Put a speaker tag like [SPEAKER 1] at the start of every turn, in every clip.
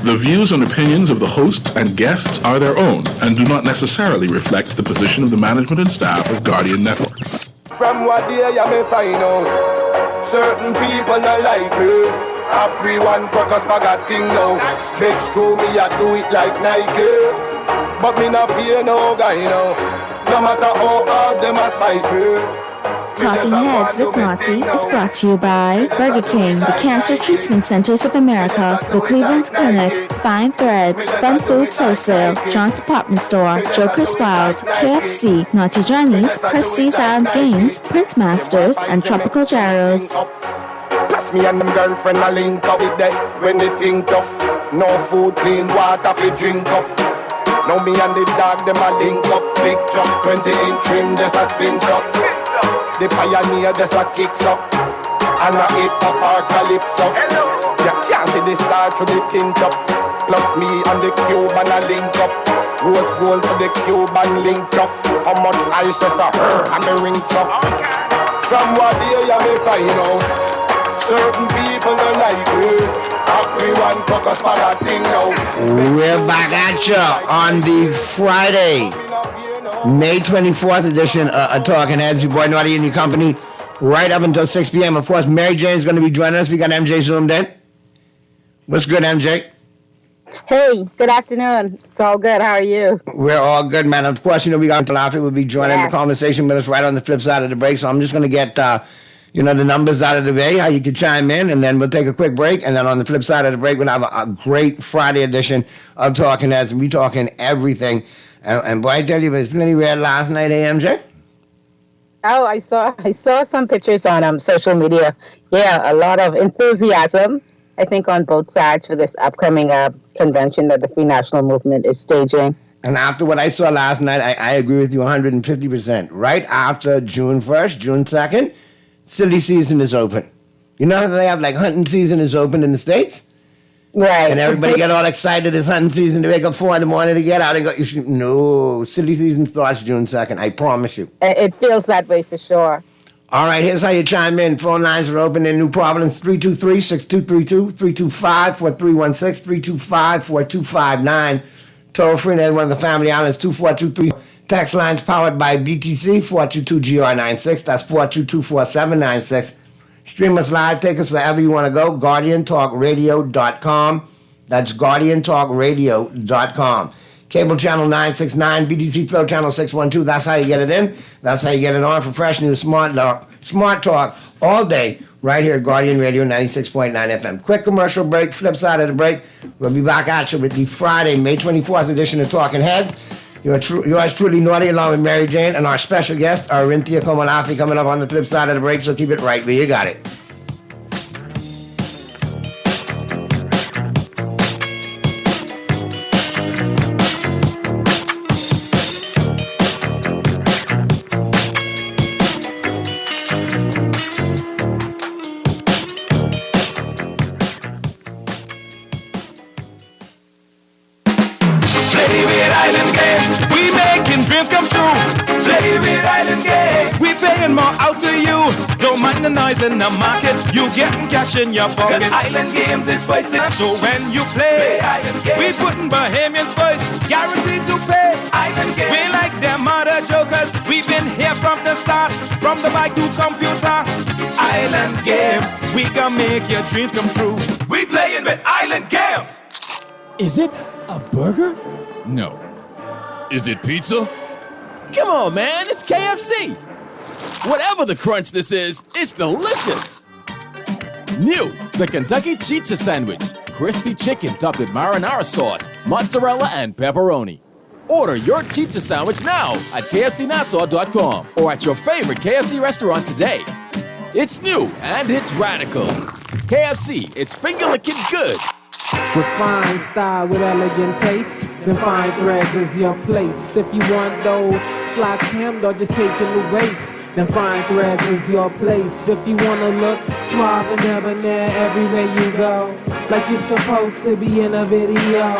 [SPEAKER 1] The views and opinions of the hosts and guests are their own and do not necessarily reflect the position of the management and staff of Guardian Network.
[SPEAKER 2] From what day you may find out, certain people not like me. Everyone focus bag a thing now. Big screw me, I do it like Nike. But me not fear no guy now. No matter how hard them a spite me.
[SPEAKER 3] Talking Heads with Naughty is brought to you by Burger King, the Cancer Treatment Centers of America, the Cleveland Clinic, Fine Threads, Fun Foods Wholesale, John's Department Store, Joker's Wild, KFC, Naughty Johnny's, Percy's Island Games, Print Masters, and Tropical Jarrows.
[SPEAKER 2] Plus me and them girlfriend a link up with that when they think tough. No food, clean water fi drink up. Now me and the dog them a link up. Big truck, 20-inch trim, there's a spin up. The pioneer, there's a kicks up. And a hip-hop or calypso. You can't see the star to the tint up. Plus me and the Cuban a link up. Rose gold so the Cuban link up. How much ice just a hurt and the rings up. From what day you may find out, certain people don't like me. Everyone focus for that thing now.
[SPEAKER 4] We're back at you on the Friday, May 24th edition of Talking Heads. Your boy Naughty and your company right up until 6 p.m. Of course, Mary Jane is going to be joining us. We got MJ zoomed in. What's good, MJ?
[SPEAKER 5] Hey, good afternoon. It's all good. How are you?
[SPEAKER 4] We're all good, man. Of course, we got Laffy will be joining the conversation with us right on the flip side of the break. So I'm just going to get, the numbers out of the way, how you can chime in, and then we'll take a quick break. And then on the flip side of the break, we'll have a great Friday edition of Talking Heads, and we talking everything. And boy, I tell you, it was plenty red last night, MJ?
[SPEAKER 5] Oh, I saw some pictures on social media. Yeah, a lot of enthusiasm, I think, on both sides for this upcoming convention that the Free National Movement is staging.
[SPEAKER 4] And after what I saw last night, I agree with you 150%. Right after June 1st, June 2nd, silly season is open. You know how they have, like, hunting season is open in the States?
[SPEAKER 5] Right.
[SPEAKER 4] And everybody get all excited it's hunting season to wake up 4 in the morning to get out and go. No, silly season starts June 2nd, I promise you.
[SPEAKER 5] It feels that way for sure.
[SPEAKER 4] All right, here's how you chime in. Phone lines are open in New Providence, 323-6232, 325-4316, 325-4259. Toll free in one of the Family Islands, 2423. Text lines powered by BTC, 422-GR96. That's 422-4796. Stream us live. Take us wherever you want to go. GuardianTalkRadio.com. That's GuardianTalkRadio.com. Cable channel 969, BTC Flow channel 612. That's how you get it in. That's how you get it on for fresh news, smart talk all day right here at Guardian Radio 96.9 FM. Quick commercial break, flip side of the break. We'll be back at you with the Friday, May 24th edition of Talking Heads. Yours truly, Naughty, along with Mary Jane, and our special guest, Arinthia Komalafi, coming up on the flip side of the break, so keep it right where you got it.
[SPEAKER 6] In the market, you getting cash in your pocket. Island Games is pricing. So when you play Island Games, we putting Bahamians first, guaranteed to pay. Island Games, we like them other jokers. We've been here from the start, from the bike to computer. Island Games, we gonna make your dreams come true. We playing with Island Games.
[SPEAKER 7] Is it a burger? No. Is it pizza? Come on, man, it's KFC. Whatever the crunch this is, it's delicious. New, the Kentucky Chizza Sandwich. Crispy chicken topped with marinara sauce, mozzarella, and pepperoni. Order your Chizza Sandwich now at kfcnassau.com or at your favorite KFC restaurant today. It's new and it's radical. KFC, it's finger-licking good.
[SPEAKER 8] Refined style with elegant taste, then Fine Threads is your place. If you want those slacks hemmed or just taking the waist, then Fine Threads is your place. If you wanna look suave and debonair everywhere you go, like you're supposed to be in a video,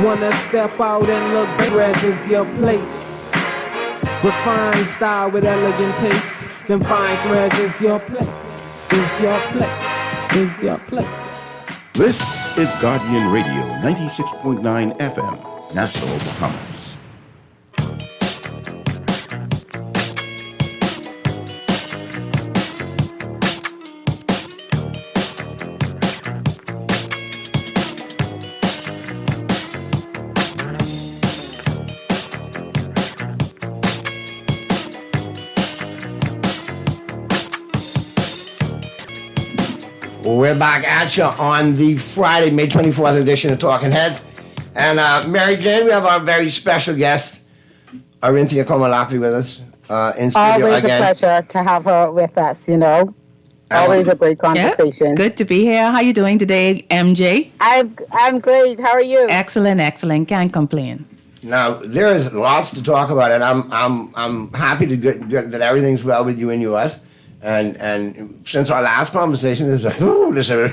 [SPEAKER 8] wanna step out and look, Threads is your place. Refined style with elegant taste, then Fine Threads is your place. Is your place. Is your place.
[SPEAKER 4] This
[SPEAKER 9] is Guardian Radio 96.9 FM, Nassau, Bahamas.
[SPEAKER 4] We're back at you on the Friday, May 24th edition of Talking Heads. And Mary Jane, we have our very special guest, Arinthia Komalafi, with us in studio
[SPEAKER 5] Always
[SPEAKER 4] again.
[SPEAKER 5] a pleasure to have her with us, Always a great conversation.
[SPEAKER 10] Good to be here. How you doing today, MJ?
[SPEAKER 5] I'm great. How are you?
[SPEAKER 10] Excellent. Can't complain.
[SPEAKER 4] Now, there is lots to talk about, and I'm happy to get that everything's well with you and yours. And since our last conversation, there's a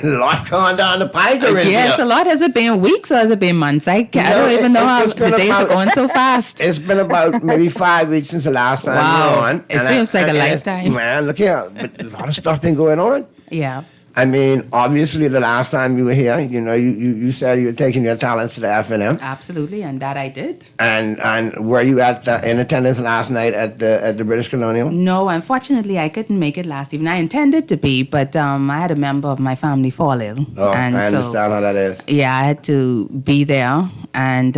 [SPEAKER 4] lot going down the pike already.
[SPEAKER 10] Yes, a lot. Has it been weeks or has it been months? I don't even know how the days are going so fast.
[SPEAKER 4] It's been about maybe 5 weeks since the last time we were on.
[SPEAKER 10] It seems like a lifetime.
[SPEAKER 4] Man, look here. But a lot of stuff been going on.
[SPEAKER 10] Yeah.
[SPEAKER 4] I mean, obviously, the last time you were here, you said you were taking your talents to the FNM.
[SPEAKER 10] Absolutely, and that I did.
[SPEAKER 4] And were you in attendance last night at the British Colonial?
[SPEAKER 10] No, unfortunately, I couldn't make it last evening. I intended to be, but I had a member of my family fall ill.
[SPEAKER 4] Oh, and I understand how that is.
[SPEAKER 10] Yeah, I had to be there, and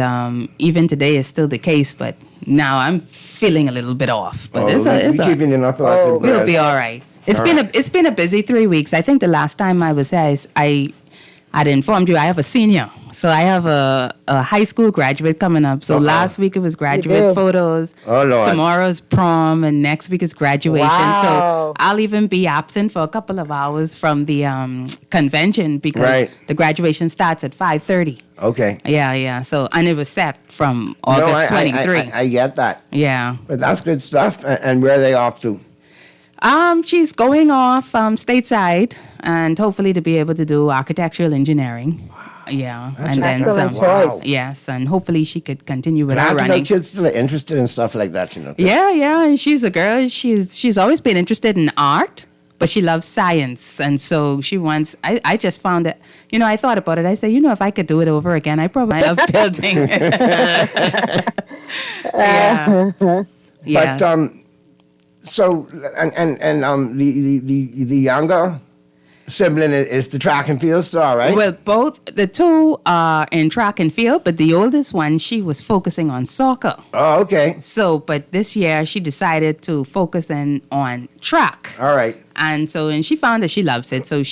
[SPEAKER 10] even today is still the case, but now I'm feeling a little bit off. But
[SPEAKER 4] keeping in our thoughts.
[SPEAKER 10] We'll be all right. It's been a busy 3 weeks. I think the last time I was there, I'd informed you I have a senior. So I have a high school graduate coming up. So last week it was graduate photos.
[SPEAKER 4] Oh, Lord.
[SPEAKER 10] Tomorrow's prom, and next week is graduation.
[SPEAKER 5] Wow.
[SPEAKER 10] So I'll even be absent for a couple of hours from the convention because the graduation starts at 5:30.
[SPEAKER 4] Okay.
[SPEAKER 10] Yeah. So, and it was set from August 23.
[SPEAKER 4] I get that.
[SPEAKER 10] Yeah.
[SPEAKER 4] But that's good stuff. And where are they off to?
[SPEAKER 10] She's going off stateside, and hopefully to be able to do architectural engineering. Yeah,
[SPEAKER 4] That's
[SPEAKER 10] and then some.
[SPEAKER 5] choice.
[SPEAKER 10] Yes, and hopefully she could continue with her
[SPEAKER 4] Practical
[SPEAKER 10] running.
[SPEAKER 4] kids still are interested in stuff like that,
[SPEAKER 10] Yeah, and she's a girl. She's always been interested in art, but she loves science, and so she wants. I just found it. I thought about it. I said, if I could do it over again, I probably love building. Yeah.
[SPEAKER 4] But so the younger sibling is the track and field star, right?
[SPEAKER 10] Well, the two are in track and field, but the oldest one, she was focusing on soccer.
[SPEAKER 4] Oh, okay.
[SPEAKER 10] So, but this year she decided to focus on track.
[SPEAKER 4] All right.
[SPEAKER 10] And she found that she loves it. So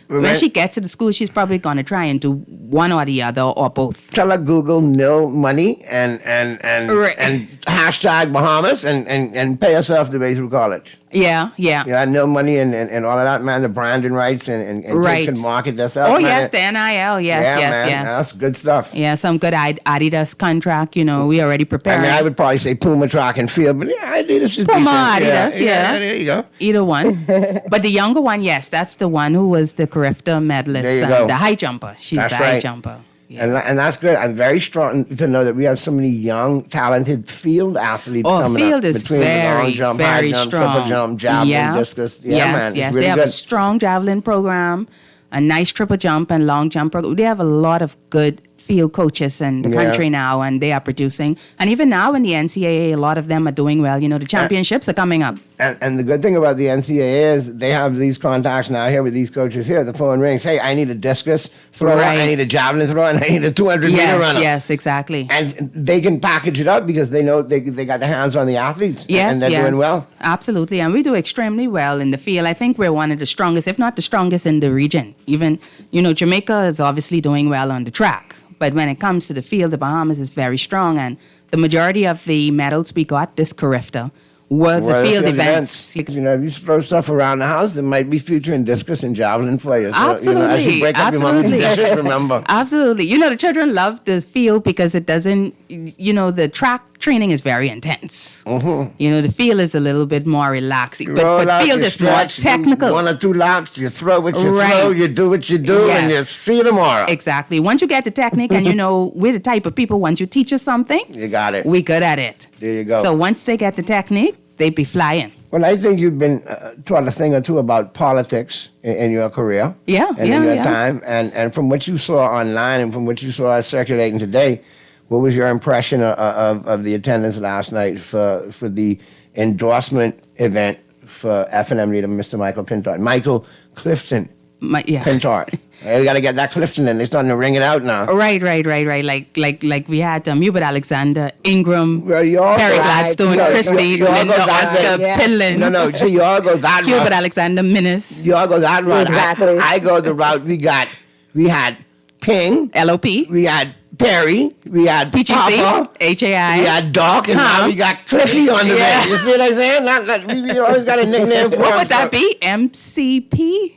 [SPEAKER 10] when she gets to the school, she's probably going to try and do one or the other or both.
[SPEAKER 4] Tell her Google nil money and hashtag Bahamas and pay herself the way through college.
[SPEAKER 10] Yeah.
[SPEAKER 4] Yeah, nil money and all of that, man, the branding rights and kids can market themselves.
[SPEAKER 10] Oh, yes, the NIL, yes.
[SPEAKER 4] That's good stuff.
[SPEAKER 10] Yeah, some good Adidas contract, we already prepared.
[SPEAKER 4] I mean, I would probably say Puma track and field, but Adidas is
[SPEAKER 10] Puma,
[SPEAKER 4] decent.
[SPEAKER 10] Adidas, yeah.
[SPEAKER 4] There you go.
[SPEAKER 10] Either one. But the younger one, yes, that's the one who was the Carifta medalist.
[SPEAKER 4] There you go.
[SPEAKER 10] The high jumper. She's
[SPEAKER 4] That's
[SPEAKER 10] the high
[SPEAKER 4] right.
[SPEAKER 10] jumper. Yeah.
[SPEAKER 4] And that's good. I'm very strong to know that we have so many young, talented field athletes coming
[SPEAKER 10] field
[SPEAKER 4] up.
[SPEAKER 10] is
[SPEAKER 4] Between the long
[SPEAKER 10] very,
[SPEAKER 4] jump,
[SPEAKER 10] very
[SPEAKER 4] high jump,
[SPEAKER 10] strong.
[SPEAKER 4] triple jump, javelin, discus. Yeah, man.
[SPEAKER 10] Yes.
[SPEAKER 4] It's
[SPEAKER 10] They
[SPEAKER 4] really
[SPEAKER 10] have
[SPEAKER 4] good.
[SPEAKER 10] a strong javelin program, a nice triple jump and long jump program. They have a lot of good field coaches in the country now, and they are producing. And even now in the NCAA, a lot of them are doing well. The championships are coming up.
[SPEAKER 4] And the good thing about the NCAA is they have these contacts now here with these coaches here. The phone rings. Hey, I need a discus thrower,
[SPEAKER 10] Right.
[SPEAKER 4] I need a javelin thrower, and I need a 200-meter runner.
[SPEAKER 10] Yes, exactly.
[SPEAKER 4] And they can package it up because they know they got their hands on the athletes.
[SPEAKER 10] Yes,
[SPEAKER 4] and they're doing well.
[SPEAKER 10] Absolutely. And we do extremely well in the field. I think we're one of the strongest, if not the strongest in the region. Even, Jamaica is obviously doing well on the track. But when it comes to the field, the Bahamas is very strong. And the majority of the medals we got this Carifta were the field events.
[SPEAKER 4] If you throw stuff around the house, there might be future in discus and javelin for you. So,
[SPEAKER 10] Absolutely.
[SPEAKER 4] as you break up your mommy's dishes, remember.
[SPEAKER 10] Absolutely. The children love the field because it doesn't, the track training is very intense.
[SPEAKER 4] Mm-hmm.
[SPEAKER 10] The field is a little bit more relaxed.
[SPEAKER 4] Roll
[SPEAKER 10] But
[SPEAKER 4] out,
[SPEAKER 10] field
[SPEAKER 4] you
[SPEAKER 10] is more
[SPEAKER 4] stretch,
[SPEAKER 10] technical.
[SPEAKER 4] Do 1 or 2 laps, you throw what you
[SPEAKER 10] Right.
[SPEAKER 4] throw, you do what you do, and you see you tomorrow.
[SPEAKER 10] Exactly. Once you get the technique and we're the type of people, once you teach us something,
[SPEAKER 4] You got it.
[SPEAKER 10] we're good at it.
[SPEAKER 4] There you go.
[SPEAKER 10] So once they get the technique, they be flying.
[SPEAKER 4] Well, I think you've been taught a thing or two about politics in your career.
[SPEAKER 10] Yeah,
[SPEAKER 4] and in your time. And from what you saw online and from what you saw circulating today, what was your impression of the attendance last night for the endorsement event for F&M leader, Mr. Michael Pintard? Michael Clifton Pintard. We got to get that Clifton in. They're starting to ring it out now.
[SPEAKER 10] Right. Like we had Hubert Alexander, Ingram,
[SPEAKER 4] Perry
[SPEAKER 10] Gladstone, Christie, Linda Oscar, Pillin.
[SPEAKER 4] No. See, you all go that route.
[SPEAKER 10] Hubert Alexander, Minnis.
[SPEAKER 4] You all go that route.
[SPEAKER 5] Exactly.
[SPEAKER 4] I go the route we had Ping.
[SPEAKER 10] LOP.
[SPEAKER 4] We had Perry. We had
[SPEAKER 10] PGC.
[SPEAKER 4] Papa.
[SPEAKER 10] HAI.
[SPEAKER 4] We had Doc. And now we got Cliffy on the bench. You see what I'm saying? We always got a nickname for him.
[SPEAKER 10] What would that be? MCP?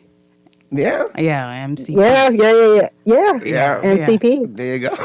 [SPEAKER 4] Yeah.
[SPEAKER 10] Yeah, MCP.
[SPEAKER 5] Yeah. MCP.
[SPEAKER 4] There you go.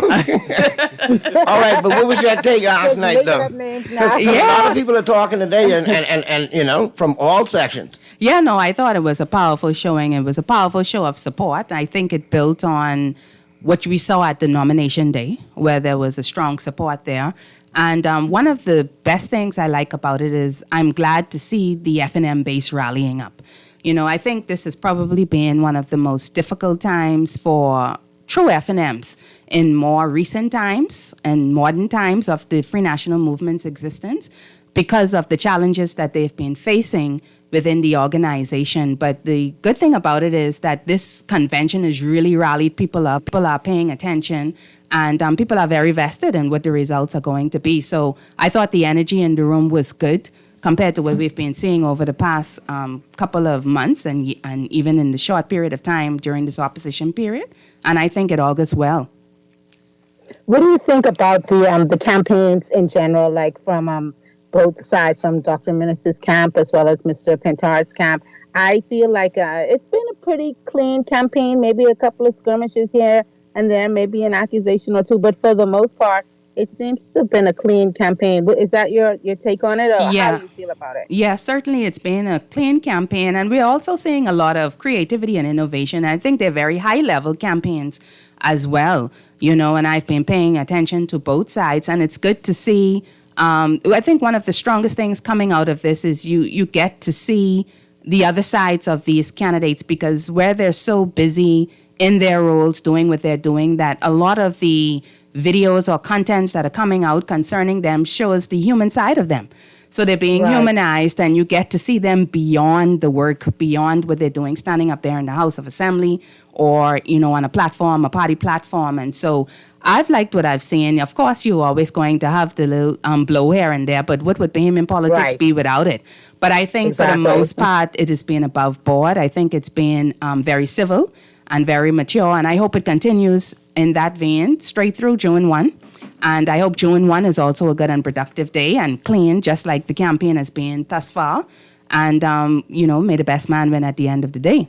[SPEAKER 4] All right, but what was your take last night, though? A lot of people are talking today, and you know, from all sections.
[SPEAKER 10] Yeah, no, I thought it was a powerful showing. It was a powerful show of support. I think it built on what we saw at the nomination day, where there was a strong support there. And one of the best things I like about it is I'm glad to see the F&M base rallying up. You know, I think this has probably been one of the most difficult times for true F&Ms in more recent times and modern times of the Free National Movement's existence because of the challenges that they've been facing within the organization. But the good thing about it is that this convention has really rallied people up. People are paying attention, and people are very vested in what the results are going to be. So I thought the energy in the room was good compared to what we've been seeing over the past couple of months and even in the short period of time during this opposition period. And I think it augurs well.
[SPEAKER 5] What do you think about the campaigns in general, like from both sides, from Dr. Minnis's camp as well as Mr. Pintard's camp? I feel like it's been a pretty clean campaign, maybe a couple of skirmishes here and there, maybe an accusation or two, but for the most part, it seems to have been a clean campaign. Is that your take on it, or how do you feel about it?
[SPEAKER 10] Yeah, certainly it's been a clean campaign, and we're also seeing a lot of creativity and innovation. I think they're very high-level campaigns as well, you know, and I've been paying attention to both sides, and it's good to see. I think one of the strongest things coming out of this is you get to see the other sides of these candidates, because where they're so busy in their roles doing what they're doing, that a lot of the videos or contents that are coming out concerning them shows the human side of them. So they're being humanized, and you get to see them beyond the work, beyond what they're doing, standing up there in the House of Assembly or, you know, on a platform, a party platform. And so I've liked what I've seen. Of course, you're always going to have the little blow here and there, but what would Bahamian politics be without it? But I think for the most part, it has been above board. I think it's been very civil and very mature, and I hope it continues in that vein straight through June 1. And I hope June 1 is also a good and productive day and clean, just like the campaign has been thus far. And, you know, may the best man win at the end of the day.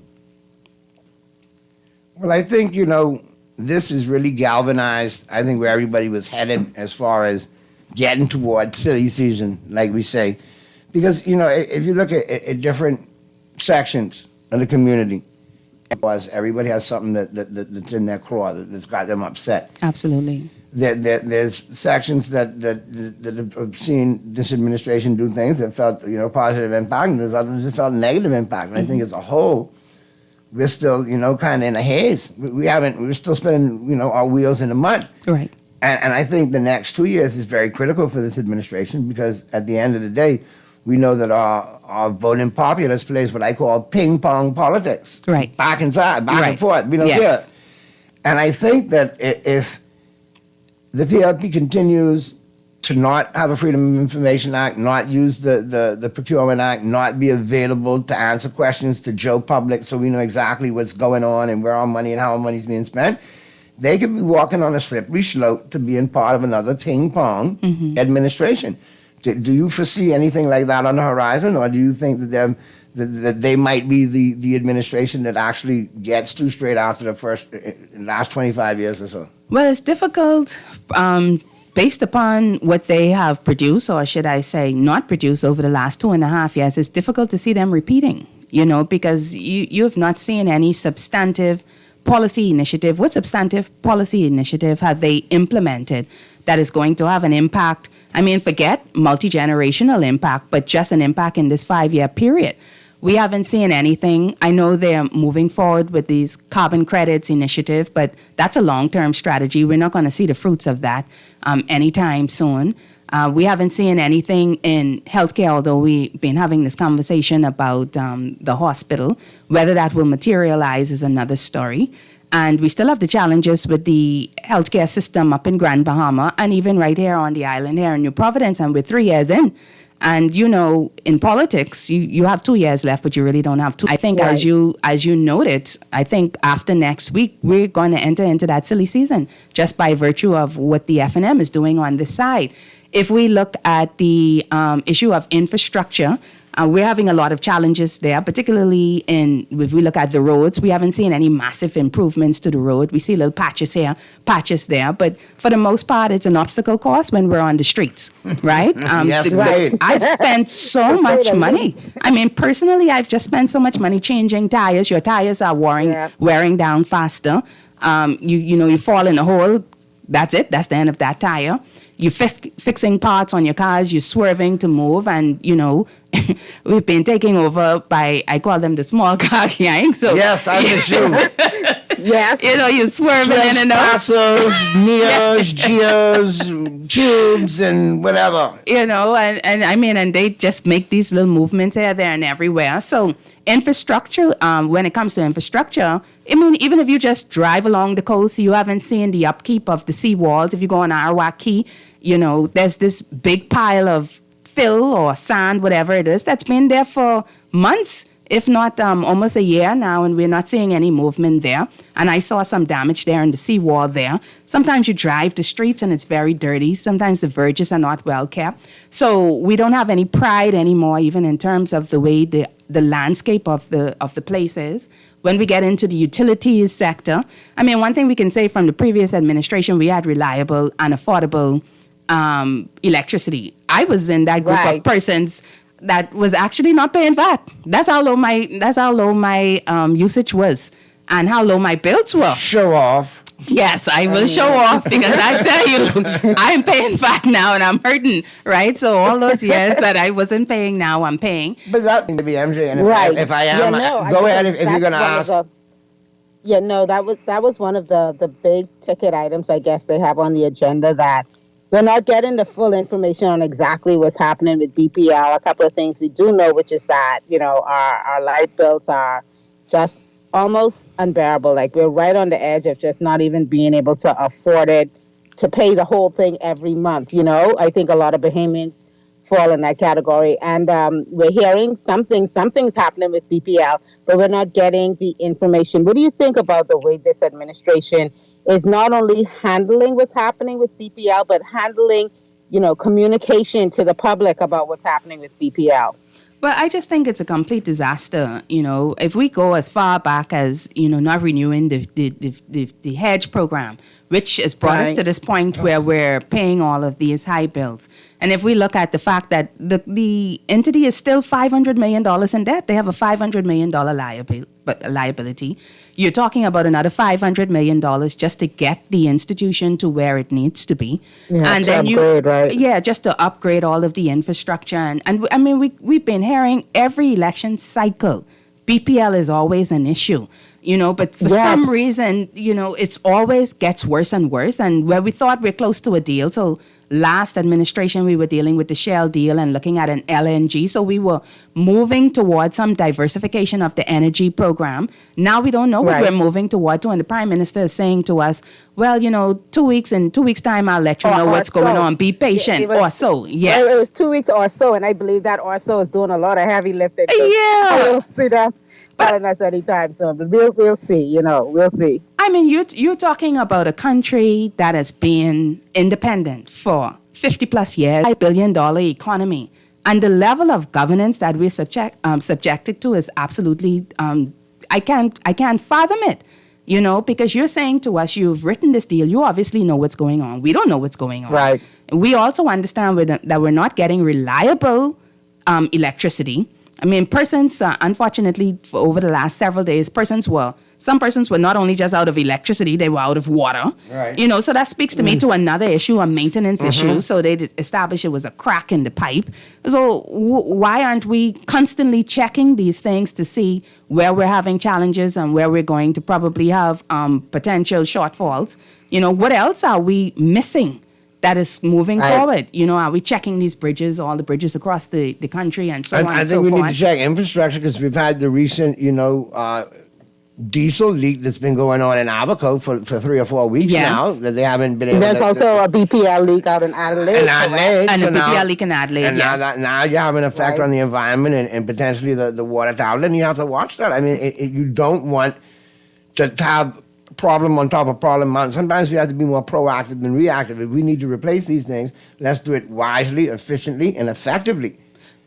[SPEAKER 4] Well, I think, you know, this is really galvanized, I think, where everybody was headed as far as getting towards silly season, like we say. Because, you know, if you look at different sections of the community, everybody has something that's in their claw that's got them upset.
[SPEAKER 10] Absolutely.
[SPEAKER 4] There's sections that have seen this administration do things that felt, you know, positive impact, and there's others that felt negative impact. And I think as a whole, we're still, you know, kind of in a haze. We're still spinning, you know, our wheels in the mud.
[SPEAKER 10] Right.
[SPEAKER 4] And I think the next 2 years is very critical for this administration, because at the end of the day, we know that our voting populace plays what I call ping pong politics.
[SPEAKER 10] Right.
[SPEAKER 4] Back and forth. We don't care. And I think that if the PLP continues to not have a Freedom of Information Act, not use the Procurement Act, not be available to answer questions to Joe Public so we know exactly what's going on and where our money and how our money's being spent, they could be walking on a slippery slope to being part of another ping pong administration. Do you foresee anything like that on the horizon, or do you think that they might be the administration that actually gets to straight after the last 25 years or so?
[SPEAKER 10] Well, it's difficult based upon what they have produced, or should I say not produced, over the last 2.5 years. It's difficult to see them repeating, you know, because you have not seen any substantive policy initiative, what substantive policy initiative have they implemented that is going to have an impact? I mean, forget multi-generational impact, but just an impact in this 5-year period. We haven't seen anything. I know they're moving forward with these carbon credits initiative, but that's a long-term strategy. We're not going to see the fruits of that anytime soon. We haven't seen anything in healthcare, although we've been having this conversation about the hospital. Whether that will materialize is another story. And we still have the challenges with the healthcare system up in Grand Bahama and even right here on the island here in New Providence, and we're 3 years in. And, you know, in politics, you have 2 years left, but you really don't have 2. I think as you noted, I think after next week, we're going to enter into that silly season just by virtue of what the F&M is doing on this side. If we look at the issue of infrastructure, we're having a lot of challenges there, particularly if we look at the roads. We haven't seen any massive improvements to the road. We see little patches here, patches there, but for the most part, it's an obstacle course when we're on the streets, right?
[SPEAKER 4] Yes, right.
[SPEAKER 10] I've spent so much money. I mean, personally, I've just spent so much money changing tires. Your tires are wearing down faster. You fall in a hole. That's it. That's the end of that tire. You're fixing parts on your cars, you're swerving to move, and, you know, we've been taking over by, I call them the small car gang. So
[SPEAKER 4] yes, I'm with you.
[SPEAKER 5] Yes.
[SPEAKER 10] You know, you're swerving in and out.
[SPEAKER 4] Passos, Nias, Gias, Tubes, and whatever.
[SPEAKER 10] You know, and I mean, and they just make these little movements here, there, and everywhere. So infrastructure, when it comes to infrastructure, I mean, even if you just drive along the coast, you haven't seen the upkeep of the seawalls. If you go on Arawak Key, you know, there's this big pile of fill or sand, whatever it is, that's been there for months, if not almost a year now, and we're not seeing any movement there. And I saw some damage there in the seawall there. Sometimes you drive the streets and it's very dirty. Sometimes the verges are not well kept. So we don't have any pride anymore, even in terms of the way the landscape of the place is. When we get into the utilities sector, I mean, one thing we can say from the previous administration, we had reliable and affordable electricity. I was in that group of persons that was actually not paying VAT. That's how low my usage was, and how low my bills were.
[SPEAKER 4] Show off.
[SPEAKER 10] Yes, I will show off, because I tell you, I'm paying VAT now and I'm hurting, right? So all those years that I wasn't paying, now I'm paying.
[SPEAKER 4] But that to be MJ, and if I am,
[SPEAKER 5] I
[SPEAKER 4] go ahead if you're going to ask.
[SPEAKER 5] That was one of the big ticket items, I guess, they have on the agenda, that we're not getting the full information on exactly what's happening with BPL. A couple of things we do know, which is that, you know, our light bills are just almost unbearable. Like, we're right on the edge of just not even being able to afford it, to pay the whole thing every month. You know, I think a lot of Bahamians fall in that category. And we're hearing something's happening with BPL, but we're not getting the information. What do you think about the way this administration is not only handling what's happening with BPL, but handling, you know, communication to the public about what's happening with BPL?
[SPEAKER 10] Well, I just think it's a complete disaster. You know, if we go as far back as, you know, not renewing the hedge program, which has brought us to this point where we're paying all of these high bills. And if we look at the fact that the entity is still $500 million in debt, they have a $500 million liability. You're talking about another $500 million just to get the institution to where it needs to be.
[SPEAKER 5] Yeah,
[SPEAKER 10] and
[SPEAKER 5] to
[SPEAKER 10] then
[SPEAKER 5] upgrade, right?
[SPEAKER 10] Yeah, just to upgrade all of the infrastructure. And I mean, we've been hearing every election cycle, BPL is always an issue. You know, but for some reason, you know, it's always gets worse and worse. And where we thought we're close to a deal, so last administration we were dealing with the Shell deal and looking at an LNG, so we were moving towards some diversification of the energy program. Now we don't know what we're moving toward, and the Prime Minister is saying to us, well, you know, 2 weeks, in 2 weeks' time, I'll let you know what's going on. Be patient,
[SPEAKER 5] It was 2 weeks or so, and I believe that or so is doing a lot of heavy lifting. So
[SPEAKER 10] yeah.
[SPEAKER 5] We'll see that telling us anytime soon, but we'll see, you know, we'll see.
[SPEAKER 10] I mean, you're talking about a country that has been independent for 50 plus years, $5 billion economy. And the level of governance that we're subjected to is absolutely, I can't fathom it, you know, because you're saying to us, you've written this deal, you obviously know what's going on. We don't know what's going on.
[SPEAKER 5] Right.
[SPEAKER 10] We also understand that we're not getting reliable electricity. I mean, persons, unfortunately, over the last several days, persons were Some persons were not only just out of electricity, they were out of water.
[SPEAKER 4] Right.
[SPEAKER 10] You know, so that speaks to me to another issue, a maintenance issue. So they established it was a crack in the pipe. So why aren't we constantly checking these things to see where we're having challenges and where we're going to probably have potential shortfalls? You know, what else are we missing that is moving forward? You know, are we checking these bridges, all the bridges across the country and so on
[SPEAKER 4] I
[SPEAKER 10] and
[SPEAKER 4] think
[SPEAKER 10] so
[SPEAKER 4] we
[SPEAKER 10] forth?
[SPEAKER 4] need to check infrastructure because we've had the recent, diesel leak that's been going on in Abaco for 3 or 4 weeks
[SPEAKER 10] Yes.
[SPEAKER 4] now that they haven't been able
[SPEAKER 5] There's
[SPEAKER 4] to...
[SPEAKER 5] also a BPL leak out in Adelaide.
[SPEAKER 4] in Adelaide.
[SPEAKER 10] And
[SPEAKER 4] so
[SPEAKER 10] a
[SPEAKER 4] now-
[SPEAKER 10] PPL leak in Adelaide,
[SPEAKER 4] And
[SPEAKER 10] yes.
[SPEAKER 4] now you have an effect
[SPEAKER 5] Right.
[SPEAKER 4] on the environment and potentially the water tablet, and you have to watch that. I mean, you don't want to have problem on top of problem. Sometimes we have to be more proactive than reactive. If we need to replace these things, let's do it wisely, efficiently, and effectively.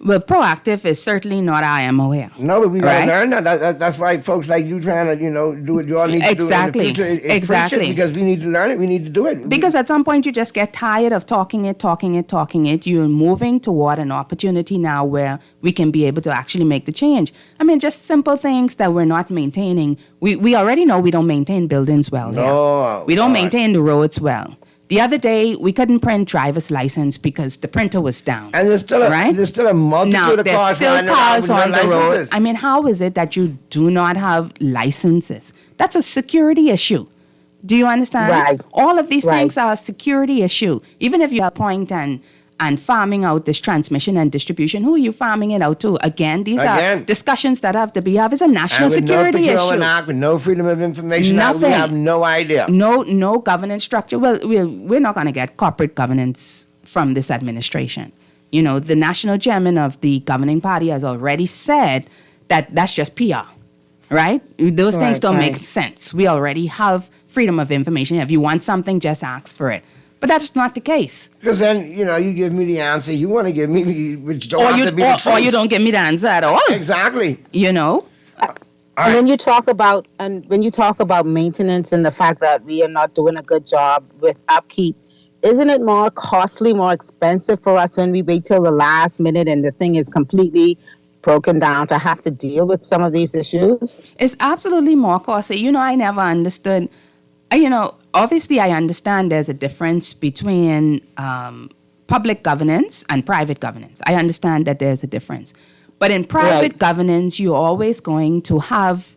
[SPEAKER 10] Well, proactive is certainly not I am aware.
[SPEAKER 4] No, but we got to
[SPEAKER 10] Right.
[SPEAKER 4] learn that. That's why folks like you trying to, do what you all need to
[SPEAKER 10] Exactly.
[SPEAKER 4] do in the future. Preach it
[SPEAKER 10] Exactly.
[SPEAKER 4] because we need to learn it. We need to do it.
[SPEAKER 10] Because at some point you just get tired of talking it. You're moving toward an opportunity now where we can be able to actually make the change. I mean, just simple things that we're not maintaining. We already know we don't maintain buildings well here.
[SPEAKER 4] No,
[SPEAKER 10] We don't
[SPEAKER 4] God.
[SPEAKER 10] maintain the roads well. The other day, we couldn't print driver's license because the printer was down.
[SPEAKER 4] And there's still a multitude
[SPEAKER 10] Now,
[SPEAKER 4] of
[SPEAKER 10] there's
[SPEAKER 4] cars
[SPEAKER 10] still
[SPEAKER 4] running around
[SPEAKER 10] cars
[SPEAKER 4] with no
[SPEAKER 10] on the road.
[SPEAKER 4] licenses.
[SPEAKER 10] I mean, how is it that you do not have licenses? That's a security issue. Do you understand?
[SPEAKER 5] Right.
[SPEAKER 10] All of these
[SPEAKER 5] Right.
[SPEAKER 10] things are a security issue. Even if you appoint and farming out this transmission and distribution, who are you farming it out to? Again, these are
[SPEAKER 4] Again.
[SPEAKER 10] discussions that have to be had. It's a national
[SPEAKER 4] And with
[SPEAKER 10] security
[SPEAKER 4] no
[SPEAKER 10] issue.
[SPEAKER 4] Procurement Act, with no Freedom of Information Act, we
[SPEAKER 10] Nothing.
[SPEAKER 4] have no idea.
[SPEAKER 10] No governance structure. Well, we're not going to get corporate governance from this administration. You know, the national chairman of the governing party has already said that that's just PR, right? Those things
[SPEAKER 5] Right,
[SPEAKER 10] don't
[SPEAKER 5] right.
[SPEAKER 10] make sense. We already have freedom of information. If you want something, just ask for it. But that's not the case.
[SPEAKER 4] Because then, you give me the answer you want to give me, which don't have to be the
[SPEAKER 10] Or
[SPEAKER 4] truth.
[SPEAKER 10] you don't give me the answer at all.
[SPEAKER 4] Exactly.
[SPEAKER 10] You know?
[SPEAKER 5] And when you talk about maintenance and the fact that we are not doing a good job with upkeep, isn't it more costly, more expensive for us when we wait till the last minute and the thing is completely broken down to have to deal with some of these issues?
[SPEAKER 10] It's absolutely more costly. You know, I never understood. Obviously, I understand there's a difference between public governance and private governance. I understand that there's a difference. But in private governance, you're always going to have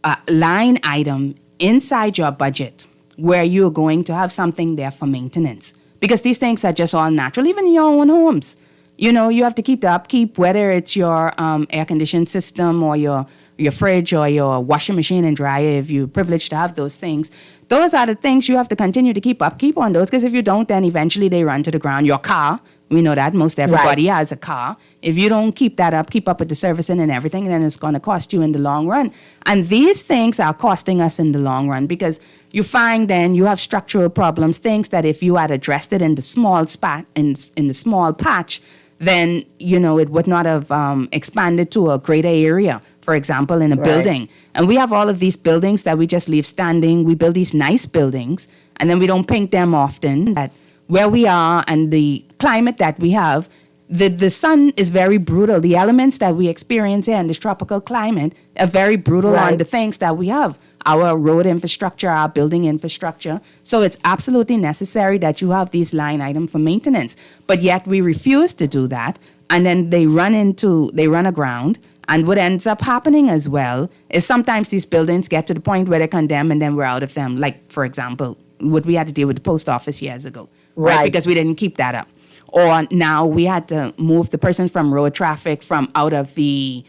[SPEAKER 10] a line item inside your budget where you're going to have something there for maintenance. Because these things are just all natural, even in your own homes. You know, you have to keep the upkeep, whether it's your air conditioning system or your fridge or your washing machine and dryer, if you're privileged to have those things. Those are the things you have to continue to keep upkeep on those, because if you don't, then eventually they run to the ground. Your car, we know that most everybody has a car. If you don't keep that up, keep up with the servicing and everything, then it's going to cost you in the long run. And these things are costing us in the long run because you find then you have structural problems, things that if you had addressed it in the small spot, in the small patch, then, it would not have expanded to a greater area, for example, in a building. And we have all of these buildings that we just leave standing. We build these nice buildings, and then we don't paint them often. That where we are and the climate that we have, the sun is very brutal. The elements that we experience here in this tropical climate are very brutal on the things that we have. Our road infrastructure, our building infrastructure. So it's absolutely necessary that you have these line items for maintenance. But yet we refuse to do that. And then they run aground. And what ends up happening as well is sometimes these buildings get to the point where they're condemned and then we're out of them. Like, for example, what we had to deal with the post office years ago. Right? Because we didn't keep that up. Or now we had to move the persons from road traffic from out of the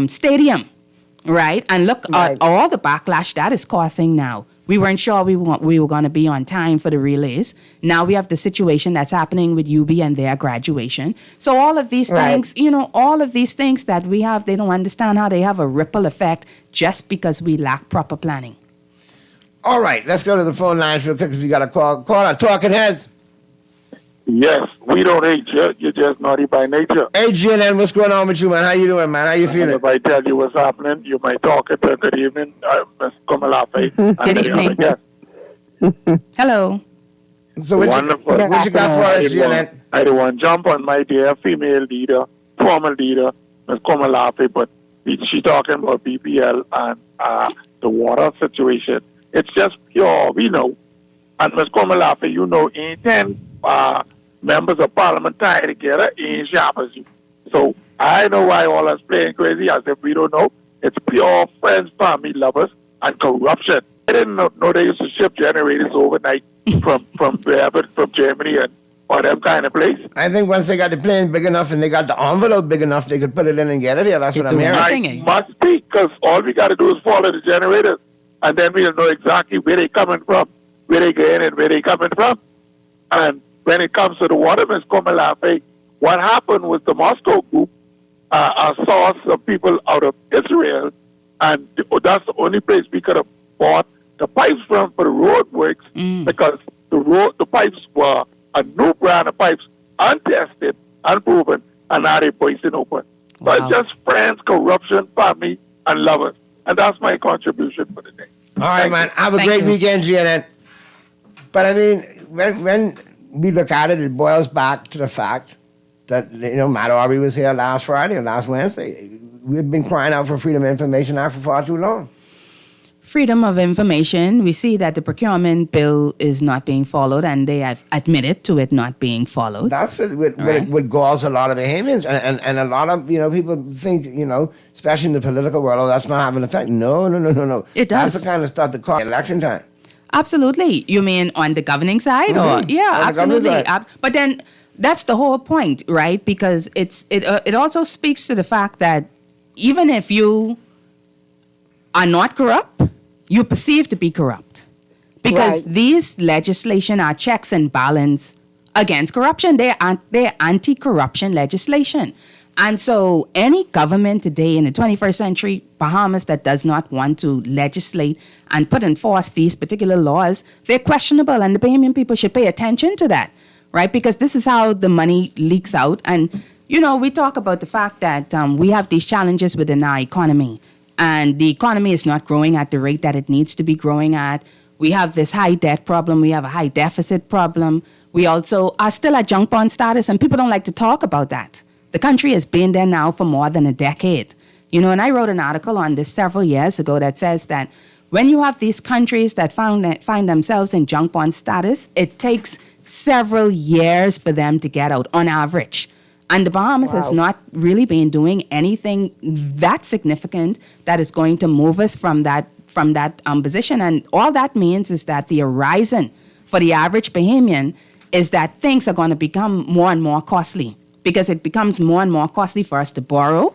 [SPEAKER 10] stadium. Right? And look at all the backlash that is causing now. We weren't sure we were going to be on time for the relays. Now we have the situation that's happening with UB and their graduation. So all of these things, all of these things that we have, they don't understand how they have a ripple effect just because we lack proper planning.
[SPEAKER 4] All right, let's go to the phone lines real quick because we got a call on Talking Heads.
[SPEAKER 11] Yes, we don't hate you. You're just naughty by nature.
[SPEAKER 4] Hey, GNN, what's going on with you, man? How you doing, man? How you feeling?
[SPEAKER 11] If I tell you what's happening, you might talk it. Good evening, Ms. Komalafe.
[SPEAKER 10] Good evening. Hello.
[SPEAKER 4] So what you got for us, GNN?
[SPEAKER 11] I don't want to jump on my dear female leader, former leader, Ms. Komalafe, but she talking about BPL and the water situation. It's just pure, we know. And Ms. Komalafe, you know, ain't 10 members of parliament tied together, ain't sharp as you. So I know why all us playing crazy as if we don't know. It's pure friends, family, lovers, and corruption. I didn't know they used to ship generators overnight from wherever, from Germany and or them kind of place.
[SPEAKER 4] I think once they got the plane big enough and they got the envelope big enough, they could put it in and get it here. That's what I'm hearing.
[SPEAKER 11] It must be, because all we got to do is follow the generators, and then we'll know exactly where they coming from, where they going and where they coming from. And when it comes to the water, Ms. Komalafe, what happened was the Moscow group saw some people out of Israel, and that's the only place we could have bought the pipes from for the road works, because the pipes were a new brand of pipes, untested, unproven, and now they're bursting open. So it's just friends, corruption, family, and lovers. And that's my contribution for the day.
[SPEAKER 4] All right, man. Have a great weekend, GNN. But I mean, when we look at it, it boils back to the fact that, Matt Arbery was here last Friday and last Wednesday. We've been crying out for Freedom of Information Act for far too long.
[SPEAKER 10] Freedom of information, we see that the procurement bill is not being followed, and they have admitted to it not being followed.
[SPEAKER 4] That's what galls a lot of Bahamians, and a lot of people think, especially in the political world, oh, that's not having an effect. No.
[SPEAKER 10] It does.
[SPEAKER 4] That's the kind of stuff that causes election time.
[SPEAKER 10] Absolutely. You mean on the governing side, or absolutely. But then that's the whole point, right? Because it also speaks to the fact that even if you are not corrupt, you're perceived to be corrupt. Because these legislation are checks and balance against corruption. They're anti-corruption legislation. And so any government today in the 21st century, Bahamas, that does not want to legislate and put in force these particular laws, they're questionable, and the Bahamian people should pay attention to that, right? Because this is how the money leaks out. And, we talk about the fact that we have these challenges within our economy. And the economy is not growing at the rate that it needs to be growing at. We have this high debt problem. We have a high deficit problem. We also are still at junk bond status, and people don't like to talk about that. The country has been there now for more than a decade. And I wrote an article on this several years ago that says that when you have these countries that find themselves in junk bond status, it takes several years for them to get out on average. And the Bahamas has not really been doing anything that significant that is going to move us from that position. And all that means is that the horizon for the average Bahamian is that things are going to become more and more costly, because it becomes more and more costly for us to borrow.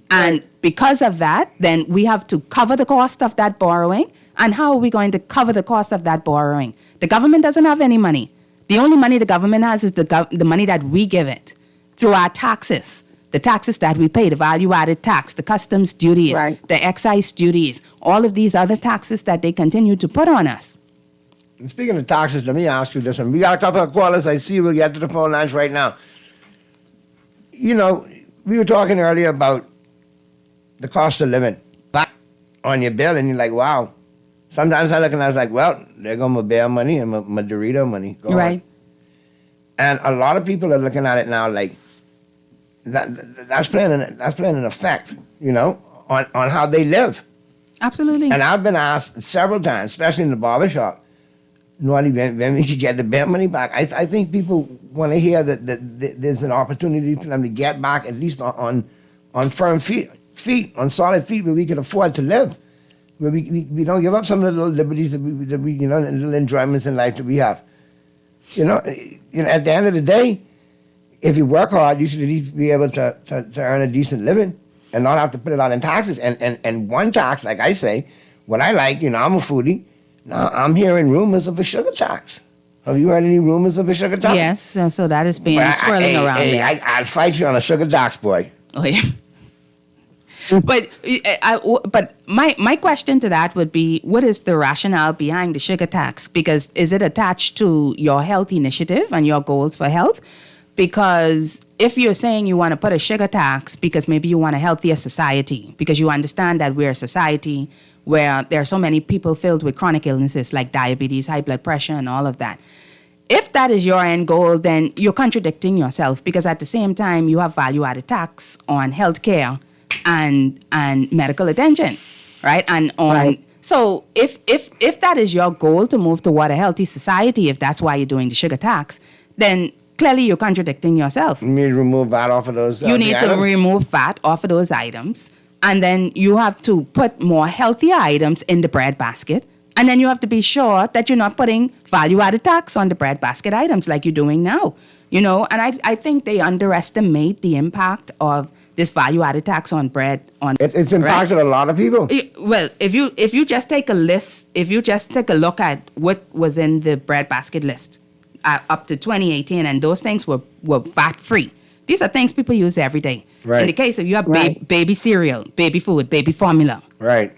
[SPEAKER 10] And because of that, then we have to cover the cost of that borrowing. And how are we going to cover the cost of that borrowing? The government doesn't have any money. The only money the government has is the money that we give it through our taxes, the taxes that we pay, the value-added tax, the customs duties, the excise duties, all of these other taxes that they continue to put on us.
[SPEAKER 4] And speaking of taxes, let me ask you this one. We got a couple of callers. I see we'll get to the phone lines right now. We were talking earlier about the cost of living back on your bill, and you're like, wow. Sometimes I look and I was like, well, there go my bail money and my Dorito money.
[SPEAKER 10] Right.
[SPEAKER 4] And a lot of people are looking at it now like, that's playing an effect, on how they live.
[SPEAKER 10] Absolutely.
[SPEAKER 4] And I've been asked several times, especially in the barbershop, when we could get the bail money back. I think people want to hear that there's an opportunity for them to get back at least on firm feet, on solid feet, where we can afford to live, where we don't give up some of the little liberties that we and little enjoyments in life that we have. At the end of the day, if you work hard, you should at least be able to earn a decent living and not have to put it out in taxes. And one tax, like I say, what I like, I'm a foodie. Now I'm hearing rumors of a sugar tax. Have you heard any rumors of a sugar tax?
[SPEAKER 10] Yes, so that is being swirling around there.
[SPEAKER 4] I'll fight you on a sugar tax, boy.
[SPEAKER 10] Oh, yeah. But my question to that would be, what is the rationale behind the sugar tax? Because is it attached to your health initiative and your goals for health? Because if you're saying you want to put a sugar tax because maybe you want a healthier society, because you understand that we're a society where there are so many people filled with chronic illnesses like diabetes, high blood pressure, and all of that. If that is your end goal, then you're contradicting yourself, because at the same time, you have value-added tax on healthcare and medical attention, right? And on so if that is your goal to move toward a healthy society, if that's why you're doing the sugar tax, then clearly you're contradicting yourself.
[SPEAKER 4] You need to remove VAT off of those.
[SPEAKER 10] You need to remove VAT off of those items, and then you have to put more healthier items in the bread basket, and then you have to be sure that you're not putting value-added tax on the bread basket items like you're doing now. You know, and I think they underestimate the impact of this value-added tax on bread.
[SPEAKER 4] It's impacted a lot of people.
[SPEAKER 10] Well, if you just take a look at what was in the bread basket list up to 2018, and those things were VAT-free. These are things people use every day.
[SPEAKER 4] Right.
[SPEAKER 10] In the case of you have baby cereal, baby food, baby formula,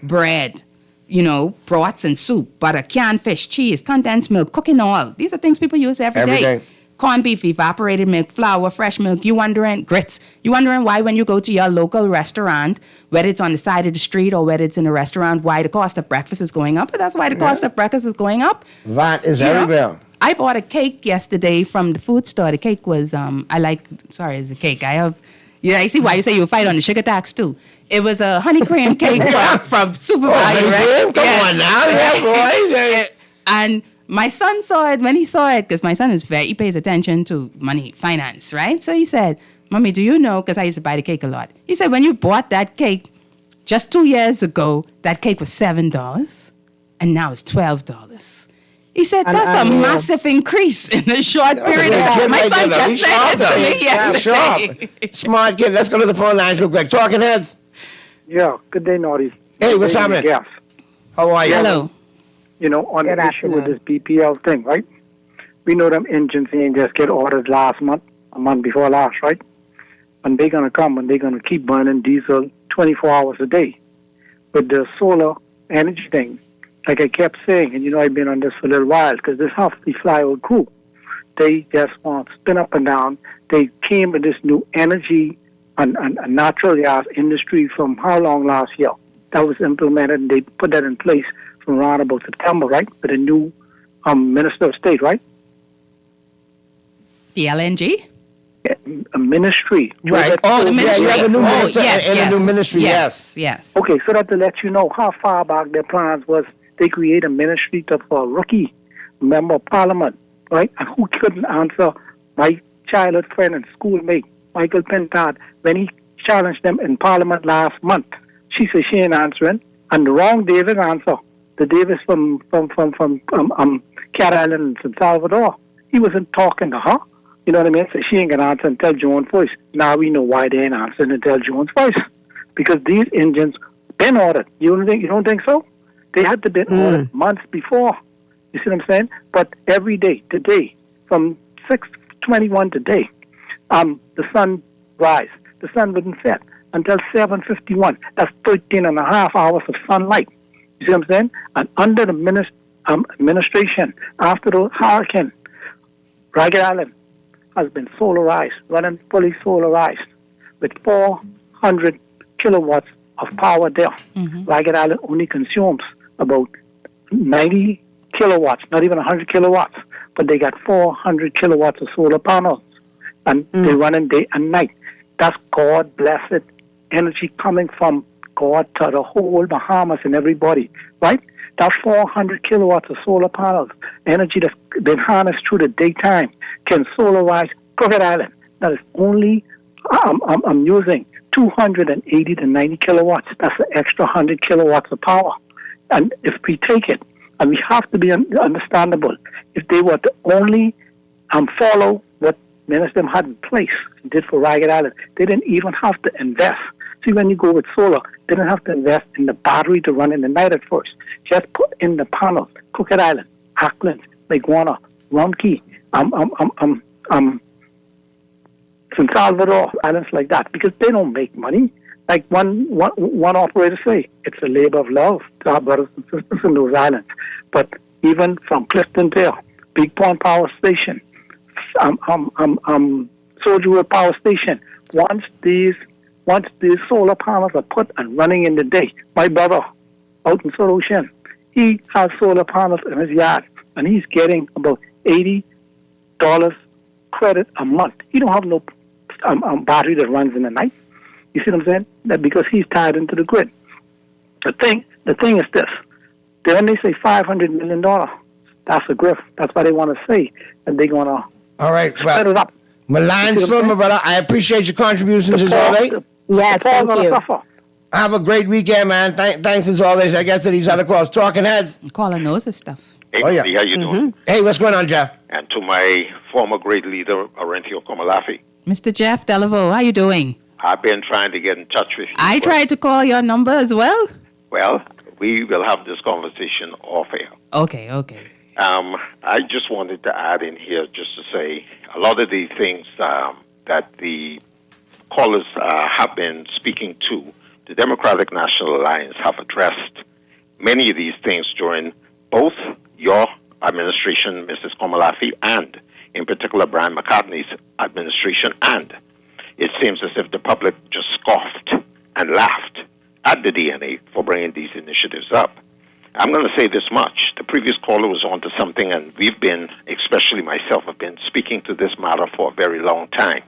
[SPEAKER 10] bread, you know, broths and soup, butter, canned fish, cheese, condensed milk, cooking oil. These are things people use every day. Corned beef, evaporated milk, flour, fresh milk. You wondering why when you go to your local restaurant, whether it's on the side of the street or whether it's in a restaurant, why the cost of breakfast is going up? But that's why the cost of breakfast is going up.
[SPEAKER 4] VAT is everywhere.
[SPEAKER 10] I bought a cake yesterday from the food store. The cake was it's a cake. I see why you say you fight on the sugar tax too. It was a honey cream cake from Super Value, right?
[SPEAKER 4] Come on now, boy.
[SPEAKER 10] And my son saw it when he saw it, because my son he pays attention to money, finance, right? So he said, "Mommy, do you know?" Because I used to buy the cake a lot. He said, "When you bought that cake just 2 years ago, that cake was $7, and now it's $12." He said, "That's a massive increase in a short period of time." My son just said this to me yesterday.
[SPEAKER 4] Smart kid. Let's go to the phone lines real quick. Talking Heads.
[SPEAKER 12] Yeah. Good day, Naughty.
[SPEAKER 4] Hey, what's happening?
[SPEAKER 12] Gas.
[SPEAKER 4] How are you?
[SPEAKER 10] Hello.
[SPEAKER 12] You know, on the issue with this BPL thing, right? We know them engines ain't just get ordered last month, a month before last, right? And they're going to come and they're going to keep burning diesel 24 hours a day. With the solar energy thing, like I kept saying, and you know I've been on this for a little while, because this half the flyover crew, they just want to spin up and down. They came with this new energy and natural gas industry from how long last year? That was implemented, and they put that in place from around about September, right? With a new Minister of State, right?
[SPEAKER 10] The LNG?
[SPEAKER 12] A ministry.
[SPEAKER 4] Right.
[SPEAKER 12] Oh,
[SPEAKER 4] the ministry. Yeah, you have a new minister and a new ministry, yes.
[SPEAKER 12] Okay, so that to let you know how far back their plans was, they create a ministry for a rookie member of parliament, right? And who couldn't answer my childhood friend and schoolmate, Michael Pintard, when he challenged them in parliament last month. She said she ain't answering, and the wrong Davis answer. The Davis from Cat Island in Salvador. He wasn't talking to her. You know what I mean? So she ain't gonna answer and tell Jones voice. Now we know why they ain't answering and tell Jones voice. Because these engines been ordered. You don't think so? They had to be ordered months before. You see what I'm saying? But every day, today, from 6:21 today, the sun rise. The sun wouldn't set until 7:51. That's 13 and a half hours of sunlight. You see what I'm saying? And under the administration, after the hurricane, Ragged Island has been solarized, running fully solarized, with 400 kilowatts of power there. Ragged Island only consumes about 90 kilowatts, not even 100 kilowatts, but they got 400 kilowatts of solar panels, and they run in day and night. That's God-blessed energy coming from God to the whole Bahamas and everybody, right? That 400 kilowatts of solar panels, energy that's been harnessed through the daytime, can solarize Crooked Island. That is only, I'm using 280 to 90 kilowatts. That's an extra 100 kilowatts of power. And if we take it, and we have to be understandable, if they were to only follow what Minister had in place, did for Ragged Island, they didn't even have to invest. See, when you go with solar, they didn't have to invest in the battery to run in the night at first. Just put in the panels, Crooked Island, Auckland, Maguana, Rumkey, San Salvador, islands like that, because they don't make money. Like one operator say, it's a labor of love to our brothers and sisters in those islands. But even from Clifton Dale, Big Pond Power Station, Soldier Road Power Station, once these solar panels are put and running in the day, my brother out in South Ocean, he has solar panels in his yard, and he's getting about $80 credit a month. He don't have no battery that runs in the night. You see what I'm saying? That because he's tied into the grid. The the thing is this. When they say $500 million, that's a grift. That's what they want to say. And they're going to
[SPEAKER 4] All right.
[SPEAKER 12] set it up.
[SPEAKER 4] My line's full, my brother. I appreciate your contributions as always.
[SPEAKER 5] Yes, thank you.
[SPEAKER 4] Have a great weekend, man. Thanks as always. I get to these other calls. Talking Heads.
[SPEAKER 10] Caller knows his stuff.
[SPEAKER 13] Hey,
[SPEAKER 4] Oh, yeah.
[SPEAKER 13] Buddy, how you doing?
[SPEAKER 4] Hey, what's going on, Jeff?
[SPEAKER 13] And to my former great leader, Arenthio Komalafi,
[SPEAKER 10] Mr. Jeff Delaveau, how you doing?
[SPEAKER 13] I've been trying to get in touch with you.
[SPEAKER 10] I tried to call your number as well.
[SPEAKER 13] Well, we will have this conversation off air.
[SPEAKER 10] Okay.
[SPEAKER 13] I just wanted to add in here just to say a lot of the things that the callers have been speaking to, the Democratic National Alliance have addressed many of these things during both your administration, Mrs. Komalafi, and in particular Brian McCartney's administration, and it seems as if the public just scoffed and laughed at the DNA for bringing these initiatives up. I'm going to say this much. The previous caller was on to something, and we've been, especially myself, have been speaking to this matter for a very long time.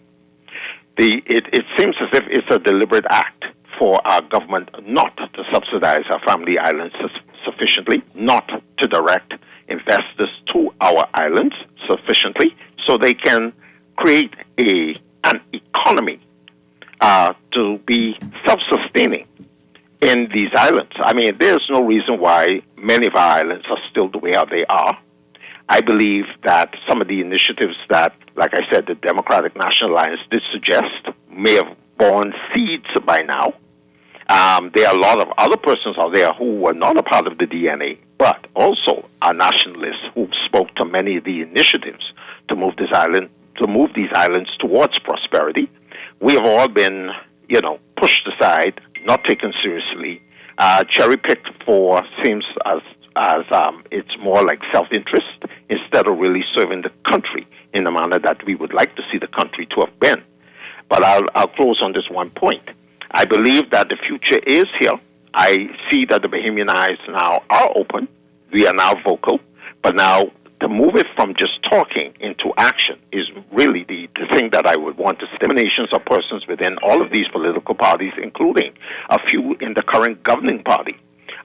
[SPEAKER 13] It seems as if it's a deliberate act for our government not to subsidize our family islands sufficiently, not to direct investors to our islands sufficiently, so they can create an economy to be self-sustaining in these islands. I mean, there's no reason why many of our islands are still the way they are. I believe that some of the initiatives that, like I said, the Democratic National Alliance did suggest may have borne seeds by now. There are a lot of other persons out there who were not a part of the DNA, but also are nationalists who spoke to many of the initiatives to move these islands towards prosperity. We have all been, pushed aside, not taken seriously, cherry-picked for seems as it's more like self-interest instead of really serving the country in the manner that we would like to see the country to have been. But I'll close on this one point. I believe that the future is here. I see that the Bahamian eyes now are open. We are now vocal. But now to move it from just talking into action is really the thing that I would want to see. Emanations of persons within all of these political parties, including a few in the current governing party,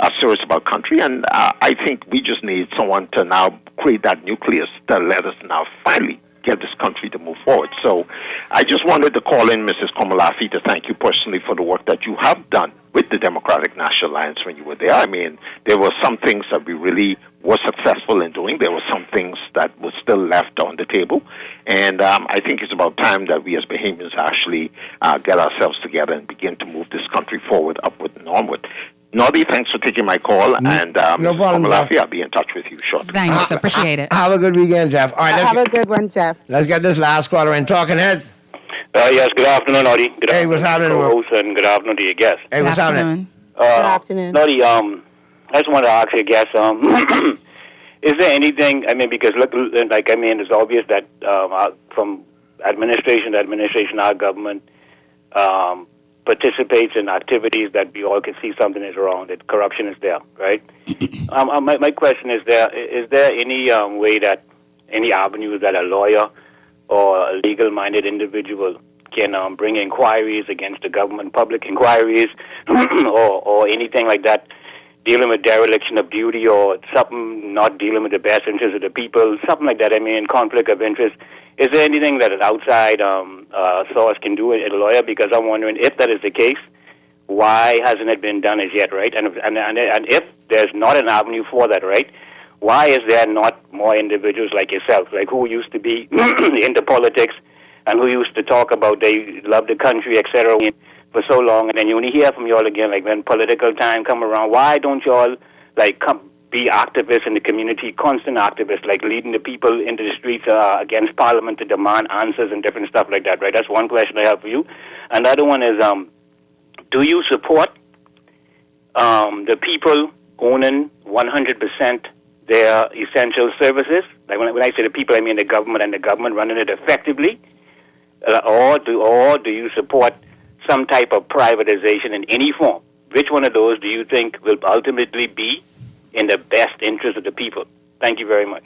[SPEAKER 13] are serious about country. And I think we just need someone to now create that nucleus to let us now finally get this country to move forward. So I just wanted to call in Mrs. Komalafi to thank you personally for the work that you have done with the Democratic National Alliance when you were there. I mean, there were some things that we really were successful in doing. There were some things that were still left on the table. And I think it's about time that we as Bahamians actually get ourselves together and begin to move this country forward, upward and onward. Noddy, thanks for taking my call, and
[SPEAKER 4] no problem,
[SPEAKER 13] Komalafi, I'll be in touch with you shortly.
[SPEAKER 10] Thanks, appreciate it.
[SPEAKER 4] Have a good weekend, Jeff. All right,
[SPEAKER 5] Have a good one, Jeff.
[SPEAKER 4] let's get this last caller in. Talking Heads.
[SPEAKER 14] Yes, good afternoon, Noddy. Good
[SPEAKER 4] Hey, what's happening?
[SPEAKER 14] co-host, and good afternoon to your guest.
[SPEAKER 4] Hey, what's happening?
[SPEAKER 5] Good afternoon.
[SPEAKER 14] Noddy, I just wanted to ask your guest, is there anything, because it's obvious that from administration to administration, our government participates in activities that we all can see something is wrong, that corruption is there, right? My question is there any way that, any avenue that a lawyer or a legal-minded individual can bring inquiries against the government, public inquiries, or anything like that, dealing with dereliction of duty or something not dealing with the best interests of the people, something like that, conflict of interest? Is there anything that an outside source can do as a lawyer? Because I'm wondering if that is the case, why hasn't it been done as yet, right? And if there's not an avenue for that, right, why is there not more individuals like yourself, like who used to be into politics and who used to talk about they love the country, etc., for so long, and then you only hear from y'all again, like when political time come around, why don't y'all come be activists in the community, constant activists, like leading the people into the streets against Parliament to demand answers and different stuff like that, right? That's one question I have for you. And the other one is, do you support the people owning 100% their essential services? Like when I say the people, I mean the government, and the government running it effectively, or do you support some type of privatization in any form? Which one of those do you think will ultimately be in the best interest of the people? Thank you very much.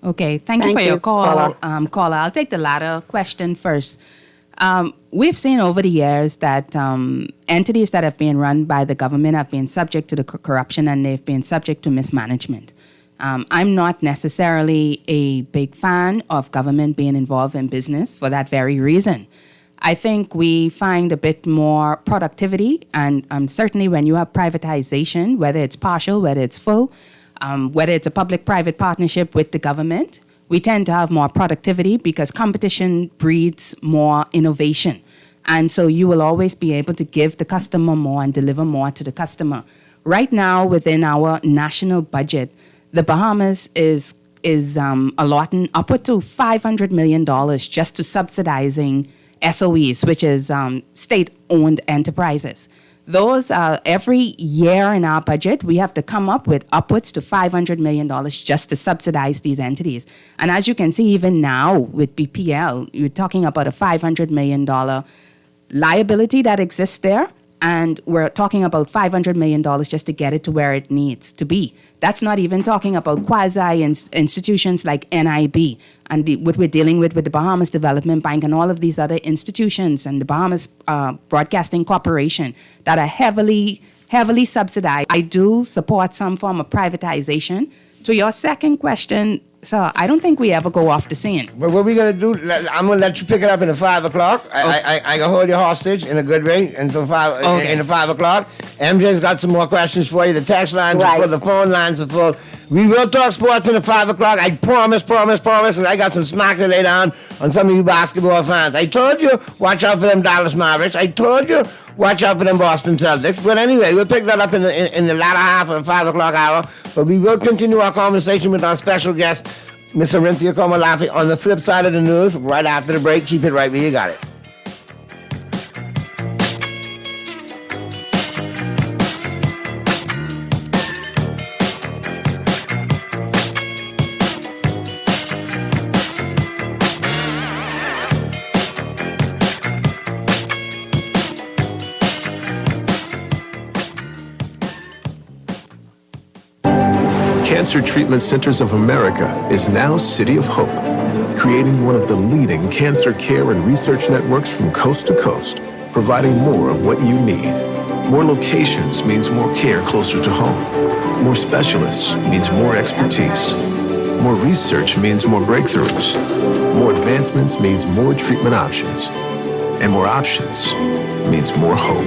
[SPEAKER 10] Okay, thank you for your call, caller. I'll take the latter question first. We've seen over the years that entities that have been run by the government have been subject to the corruption and they've been subject to mismanagement. I'm not necessarily a big fan of government being involved in business for that very reason. I think we find a bit more productivity, and certainly when you have privatization, whether it's partial, whether it's full, whether it's a public-private partnership with the government, we tend to have more productivity because competition breeds more innovation. And so you will always be able to give the customer more and deliver more to the customer. Right now, within our national budget, the Bahamas is allotting upward to $500 million just to subsidizing SOEs, which is state-owned enterprises. Those every year in our budget, we have to come up with upwards to $500 million just to subsidize these entities. And as you can see, even now with BPL, you're talking about a $500 million liability that exists there. And we're talking about $500 million just to get it to where it needs to be. That's not even talking about quasi-institutions like NIB and what we're dealing with the Bahamas Development Bank and all of these other institutions and the Bahamas Broadcasting Corporation that are heavily subsidized. I do support some form of privatization. To your second question, sir, I don't think we ever go off the scene.
[SPEAKER 4] But what we gonna do? I'm gonna let you pick it up in the 5 o'clock. I can hold you hostage in a good way until 5.
[SPEAKER 10] Okay.
[SPEAKER 4] In the 5 o'clock. MJ's got some more questions for you. The text lines are full. The phone lines are full. We will talk sports in the 5 o'clock. I promise. And I got some smack to lay down on some of you basketball fans. I told you, watch out for them Dallas Mavericks. I told you, watch out for them Boston Celtics. But anyway, we'll pick that up in the latter half of the 5 o'clock hour. But we will continue our conversation with our special guest, Miss Orinthia Komalafi, on the flip side of the news right after the break. Keep it right where you got it.
[SPEAKER 15] Cancer Treatment Centers of America is now City of Hope, creating one of the leading cancer care and research networks from coast to coast, providing more of what you need. More locations means more care closer to home. More specialists means more expertise. More research means more breakthroughs. More advancements means more treatment options. And more options means more hope.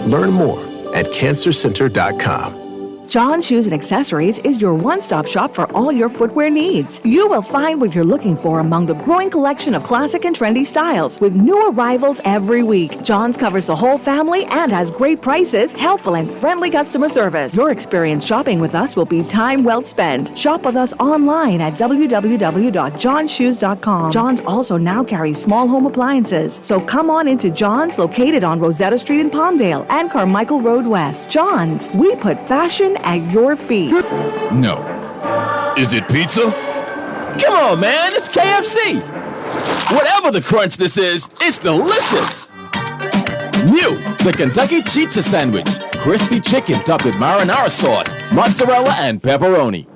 [SPEAKER 15] Learn more at cancercenter.com.
[SPEAKER 16] John Shoes and Accessories is your one-stop shop for all your footwear needs. You will find what you're looking for among the growing collection of classic and trendy styles with new arrivals every week. John's covers the whole family and has great prices, helpful and friendly customer service. Your experience shopping with us will be time well spent. Shop with us online at www.johnshoes.com. John's also now carries small home appliances. So come on into John's, located on Rosetta Street in Palmdale and Carmichael Road West. John's, we put fashion at your feet.
[SPEAKER 7] No. Is it pizza? Come on, man, it's KFC. Whatever the crunch this is, it's delicious. New, the Kentucky Pizza Sandwich. Crispy chicken topped with marinara sauce, mozzarella, and pepperoni.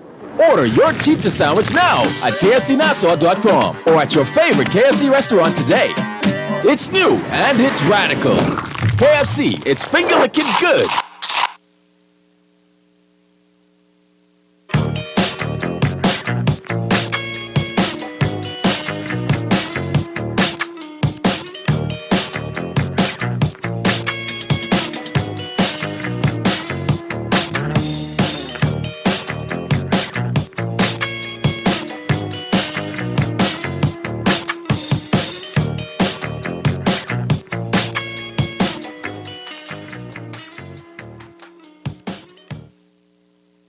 [SPEAKER 7] Order your pizza sandwich now at kfcnassau.com or at your favorite KFC restaurant today. It's new and it's radical. KFC, it's finger-licking good.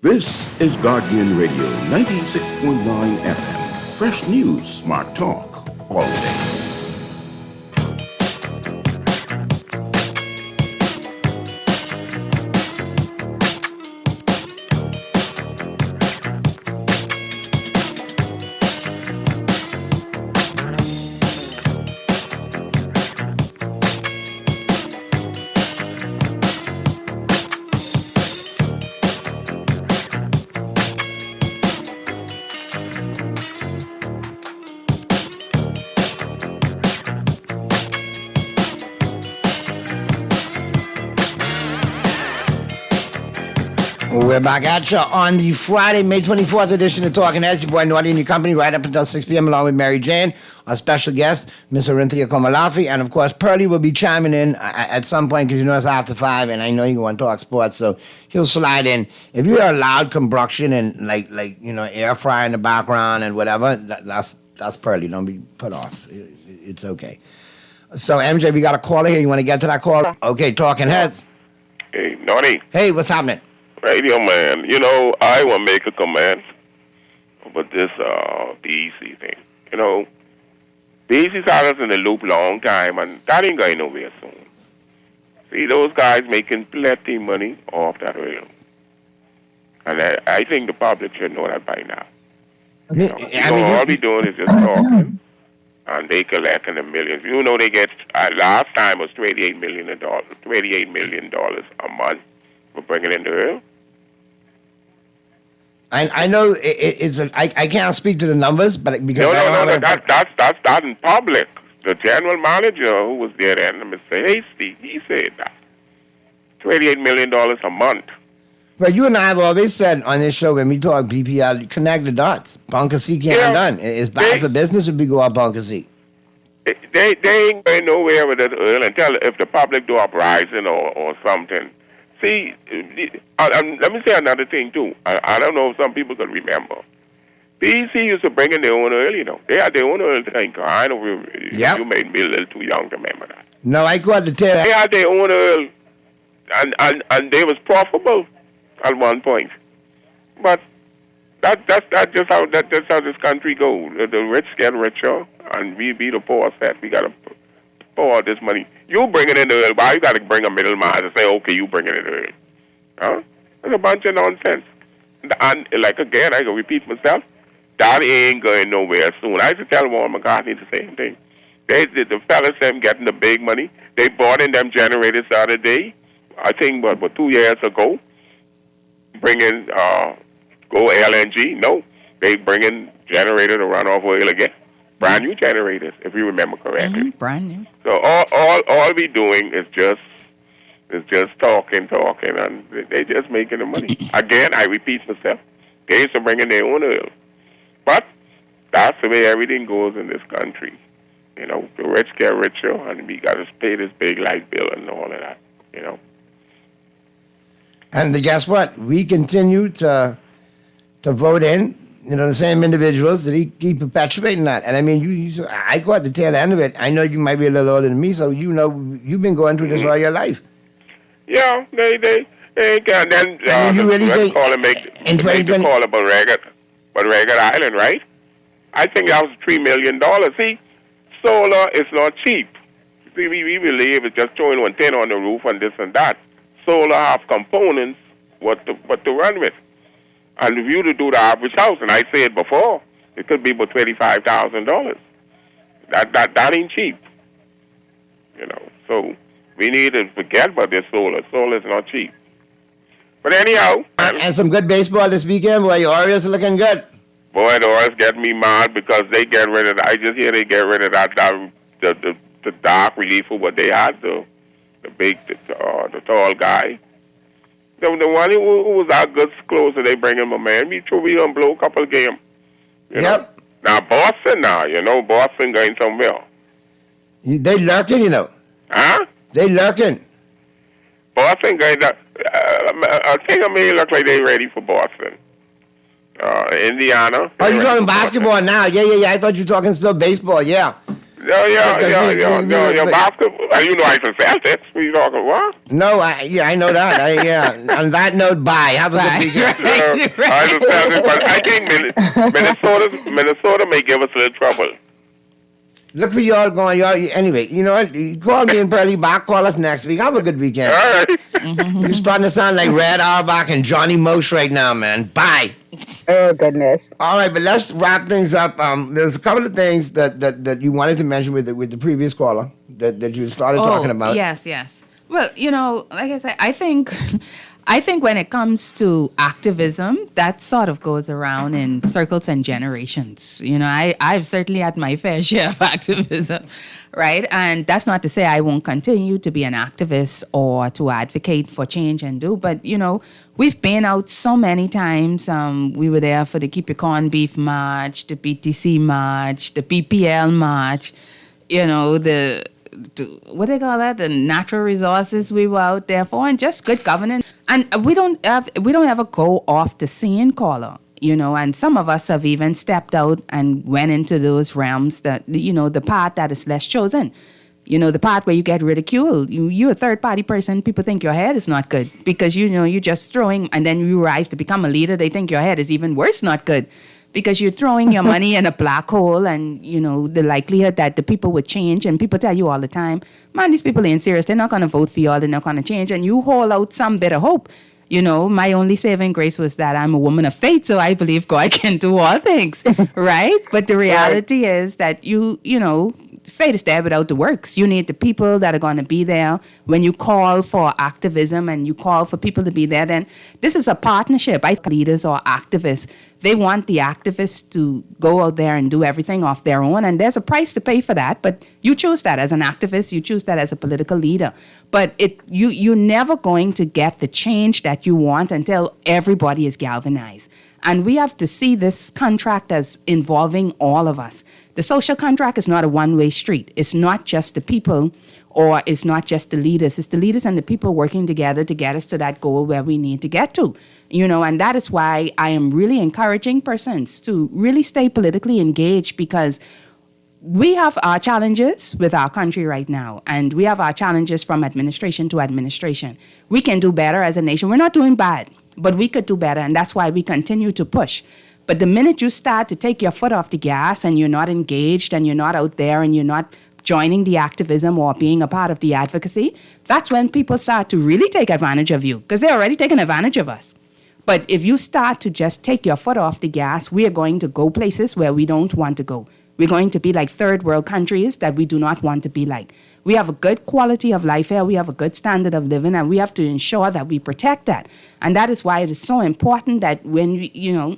[SPEAKER 9] This is Guardian Radio 96.9 FM. Fresh news, smart talk, all day.
[SPEAKER 4] we're back at you on the Friday, May 24th edition of Talking Heads. Your boy Naughty and your company right up until 6 p.m. along with Mary Jane, our special guest, Miss Orinthia Komalafi, and of course Pearlie will be chiming in at some point because you know it's after 5 and I know you want to talk sports, so he'll slide in. If you hear a loud combustion and like air fryer in the background and whatever, that's Pearlie. Don't be put off. It's okay. So MJ, we got a caller here. You want to get to that call? Okay, Talking Heads.
[SPEAKER 17] Hey, Naughty.
[SPEAKER 4] Hey, what's happening?
[SPEAKER 17] Radio man, I want to make a comment about this BEC thing. BEC's had us in the loop long time, and that ain't going nowhere soon. See, those guys making plenty money off that oil. And I think the public should know that by now. All we doing is just talking, and they collecting the millions. They get, last time was $28 million a month for bringing in the oil.
[SPEAKER 4] I know I can't speak to the numbers, but because
[SPEAKER 17] that's not in public. The general manager who was there then, Mr. Hasty, he said that $28 million a month.
[SPEAKER 4] But you and I have always said on this show when we talk BPL, connect the dots. Bunker C can't done. It's bad for business if we go out Bunker C.
[SPEAKER 17] They ain't going nowhere with that oil until if the public do uprising or something. See, let me say another thing, too. I don't know if some people can remember. BEC used to bring in their own oil, They had their own oil tanker. I know you made me a little too young to remember that.
[SPEAKER 4] No, I got to tell you.
[SPEAKER 17] They had their own oil, and they was profitable at one point. But that's just how this country goes. The rich get richer, and we be the poor set. We got to pour all this money. You bring it in the oil. Why you got to bring a middleman to say, okay, you bring it in the oil? Huh? That's a bunch of nonsense. And again, I can repeat myself, that ain't going nowhere soon. I used to tell Warren McCartney the same thing. The fellas, them getting the big money, they bought in them generators the other day, I think, but 2 years ago, bringing, go LNG. No, they bring in generators to run off oil again. Brand new generators, if you remember correctly.
[SPEAKER 10] Brand new.
[SPEAKER 17] So all we doing is just talking, and they just making the money. Again, I repeat myself. They used to bring in their own oil. But that's the way everything goes in this country. The rich get richer, and we got to pay this big light bill and all of that,
[SPEAKER 4] And guess what? We continue to vote in, the same individuals that keep perpetuating that. And I mean, I caught the tail end of it. I know you might be a little older than me, so you've been going through this all your life.
[SPEAKER 17] Yeah, they can. Then
[SPEAKER 4] you really
[SPEAKER 17] let's call it make the call about Ragged Island, right? I think that was $3 million. See, solar is not cheap. See, we believe it's just throwing one thing on the roof and this and that. Solar have components what to run with. And if you to do the average house, and I said before, it could be about $25,000. That ain't cheap. So we need to forget about this solar. Solar is not cheap. But anyhow.
[SPEAKER 4] And some good baseball this weekend. Boy, your Orioles are looking good.
[SPEAKER 17] Boy, the Orioles get me mad because they get rid of, I just hear they get rid of the dark reliever, what they had, the tall guy. The one who was our good closer, they bring him a man. We gonna blow a couple of games.
[SPEAKER 4] Yep.
[SPEAKER 17] Now Boston Boston going somewhere.
[SPEAKER 4] They lurking,
[SPEAKER 17] Huh?
[SPEAKER 4] They lurking.
[SPEAKER 17] Boston going I think it may look like they ready for Boston. Indiana.
[SPEAKER 4] Oh, you're talking basketball now? Yeah. I thought you were talking still baseball. Yeah.
[SPEAKER 17] Yeah. Basketball. I can Celtics. What you talking what?
[SPEAKER 4] No, I know that. On that note, bye. Have a good weekend.
[SPEAKER 17] I understand, but I think Minnesota may give us a little trouble.
[SPEAKER 4] Look for y'all going. Anyway, you know what? You call me and Pearlie back. Call us next week. Have a good weekend.
[SPEAKER 17] All right.
[SPEAKER 4] You're starting to sound like Red Auerbach and Johnny Mosh right now, man. Bye.
[SPEAKER 5] Oh, goodness.
[SPEAKER 4] All right, but let's wrap things up. There's a couple of things that you wanted to mention with the previous caller that you started talking about.
[SPEAKER 10] Yes. Well, like I said, I think I think when it comes to activism, that sort of goes around in circles and generations. You know, I've certainly had my fair share of activism, right? And that's not to say I won't continue to be an activist or to advocate for change and do, but, you know, we've been out so many times. We were there for the Keep Your Corned Beef March, the PTC March, the PPL March, you know, what they call that, the natural resources we were out there for, and just good governance. And we don't ever go off the scene, caller, you know, and some of us have even stepped out and went into those realms that, you know, the path that is less chosen. You know, the part where you get ridiculed. You're a third-party person. People think your head is not good because, you know, you're just throwing, and then you rise to become a leader. They think your head is even worse, not good, because you're throwing your money in a black hole, and, you know, the likelihood that the people would change. And people tell you all the time, man, these people ain't serious. They're not going to vote for you, or they're not going to change. And you hold out some bit of hope. You know, my only saving grace was that I'm a woman of faith, so I believe God can do all things, right? But the reality is that you know, faith is there without the works. You need the people that are going to be there. When you call for activism and you call for people to be there, then this is a partnership. I think leaders or activists, they want the activists to go out there and do everything off their own, and there's a price to pay for that. But you choose that as an activist, you choose that as a political leader. But you're never going to get the change that you want until everybody is galvanized. And we have to see this contract as involving all of us. The social contract is not a one-way street. It's not just the people, or it's not just the leaders. It's the leaders and the people working together to get us to that goal where we need to get to. You know, and that is why I am really encouraging persons to really stay politically engaged, because we have our challenges with our country right now, and we have our challenges from administration to administration. We can do better as a nation. We're not doing bad, but we could do better, and that's why we continue to push. But the minute you start to take your foot off the gas and you're not engaged and you're not out there and you're not joining the activism or being a part of the advocacy, that's when people start to really take advantage of you, because they're already taking advantage of us. But if you start to just take your foot off the gas, we are going to go places where we don't want to go. We're going to be like third world countries that we do not want to be like. We have a good quality of life here. We have a good standard of living, and we have to ensure that we protect that. And that is why it is so important that when, you know,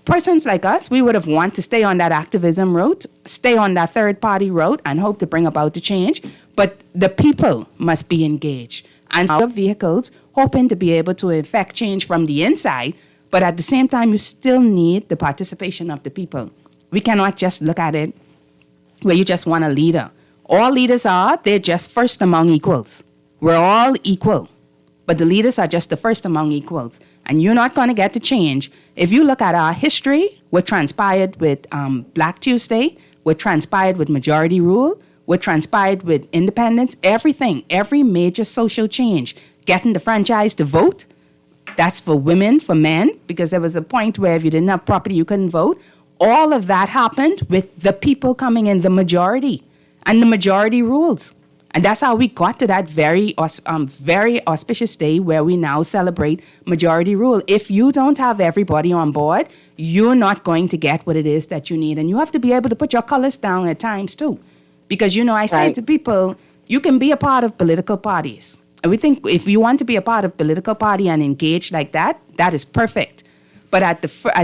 [SPEAKER 10] persons like us, we would have wanted to stay on that activism route, stay on that third-party route, and hope to bring about the change. But the people must be engaged. And our vehicles, hoping to be able to effect change from the inside, but at the same time, you still need the participation of the people. We cannot just look at it where you just want a leader. All leaders they're just first among equals. We're all equal, but the leaders are just the first among equals. And you're not going to get the change. If you look at our history, what transpired with Black Tuesday, what transpired with majority rule, what transpired with independence, everything, every major social change, getting the franchise to vote, that's for women, for men, because there was a point where if you didn't have property, you couldn't vote. All of that happened with the people coming in, the majority, and the majority rules. And that's how we got to that very auspicious day where we now celebrate majority rule. If you don't have everybody on board, you're not going to get what it is that you need. And you have to be able to put your colors down at times too. Because, you know, I say to people, you can be a part of political parties. And we think if you want to be a part of political party and engage like that, that is perfect. But at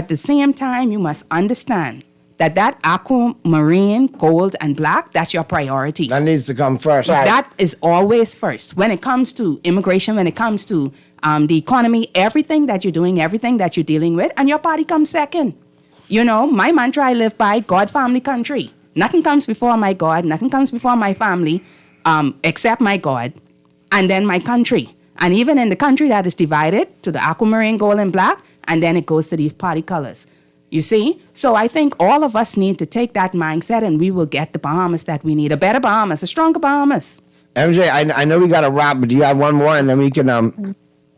[SPEAKER 10] the same time, you must understand that aquamarine, gold, and black, that's your priority.
[SPEAKER 4] That needs to come first.
[SPEAKER 10] That is always first. When it comes to immigration, when it comes to the economy, everything that you're doing, everything that you're dealing with, and your party comes second. You know, my mantra I live by, God, family, country. Nothing comes before my God, nothing comes before my family, except my God, and then my country. And even in the country that is divided to the aquamarine, gold, and black, and then it goes to these party colors. You see? So I think all of us need to take that mindset, and we will get the Bahamas that we need. A better Bahamas, a stronger Bahamas.
[SPEAKER 4] MJ, I know we got to wrap, but do you have one more, and then we can...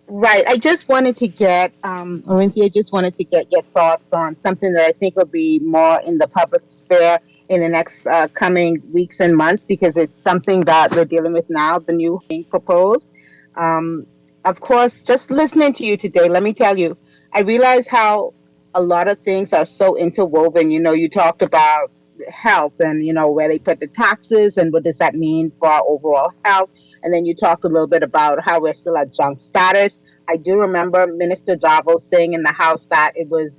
[SPEAKER 5] Right. I just wanted to get, Orinthia, just wanted to get your thoughts on something that I think will be more in the public sphere in the next coming weeks and months, because it's something that we're dealing with now, the new thing proposed. Of course, just listening to you today, let me tell you, I realize how a lot of things are so interwoven. You know, you talked about health and, where they put the taxes and what does that mean for our overall health. And then you talked a little bit about how we're still at junk status. I do remember Minister Darvo saying in the House that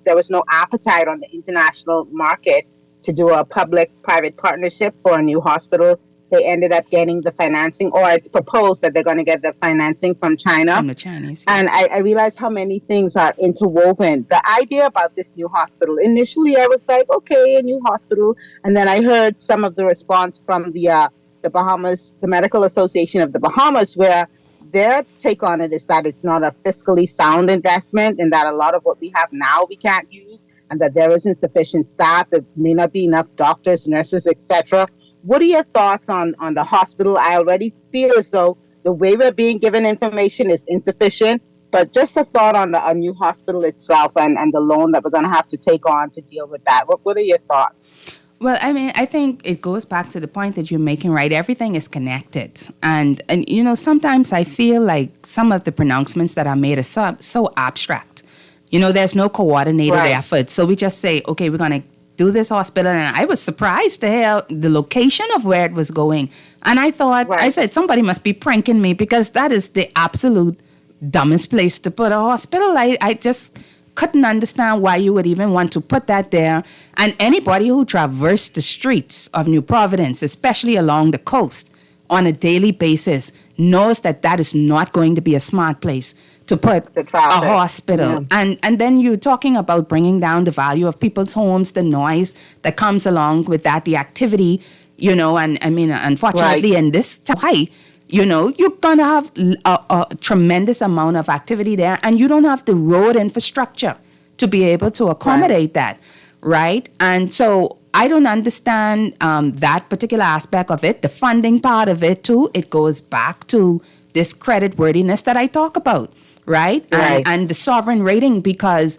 [SPEAKER 5] there was no appetite on the international market to do a public-private partnership for a new hospital. They ended up getting the financing, or it's proposed that they're going to get the financing from China.
[SPEAKER 10] From the Chinese. Yeah.
[SPEAKER 5] And I realized how many things are interwoven. The idea about this new hospital, initially I was like, okay, a new hospital. And then I heard some of the response from the Bahamas, the Medical Association of the Bahamas, where their take on it is that it's not a fiscally sound investment and that a lot of what we have now we can't use and that there isn't sufficient staff. There may not be enough doctors, nurses, etc. What are your thoughts on the hospital? I already feel as though the way we're being given information is insufficient, but just a thought on a new hospital itself and the loan that we're going to have to take on to deal with that. What are your thoughts?
[SPEAKER 10] Well, I mean, I think it goes back to the point that you're making, right? Everything is connected. And sometimes I feel like some of the pronouncements that are made are so abstract. There's no coordinated effort. So we just say, okay, we're going to do this hospital. And I was surprised to hear the location of where it was going. And I thought, I said, somebody must be pranking me because that is the absolute dumbest place to put a hospital. I just couldn't understand why you would even want to put that there. And anybody who traversed the streets of New Providence, especially along the coast, on a daily basis, knows that that is not going to be a smart place to put a hospital. Yeah. And then you're talking about bringing down the value of people's homes, the noise that comes along with that, the activity, and I mean, unfortunately in this time, you're going to have a tremendous amount of activity there, and you don't have the road infrastructure to be able to accommodate that, right? And so I don't understand that particular aspect of it. The funding part of it, too, it goes back to this creditworthiness that I talk about, right? And the sovereign rating, because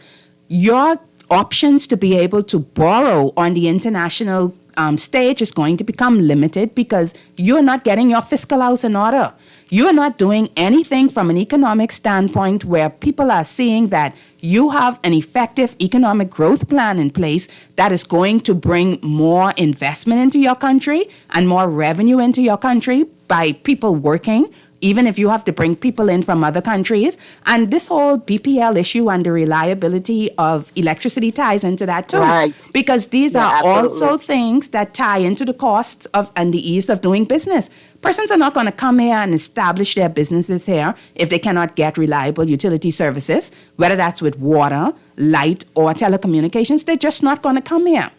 [SPEAKER 10] your options to be able to borrow on the international stage is going to become limited because you're not getting your fiscal house in order. You're not doing anything from an economic standpoint where people are seeing that you have an effective economic growth plan in place that is going to bring more investment into your country and more revenue into your country by people working, even if you have to bring people in from other countries. And this whole BPL issue and the reliability of electricity ties into that too. Right. Because these are also things that tie into the cost of and the ease of doing business. Persons are not going to come here and establish their businesses here if they cannot get reliable utility services, whether that's with water, light, or telecommunications. They're just not going to come here.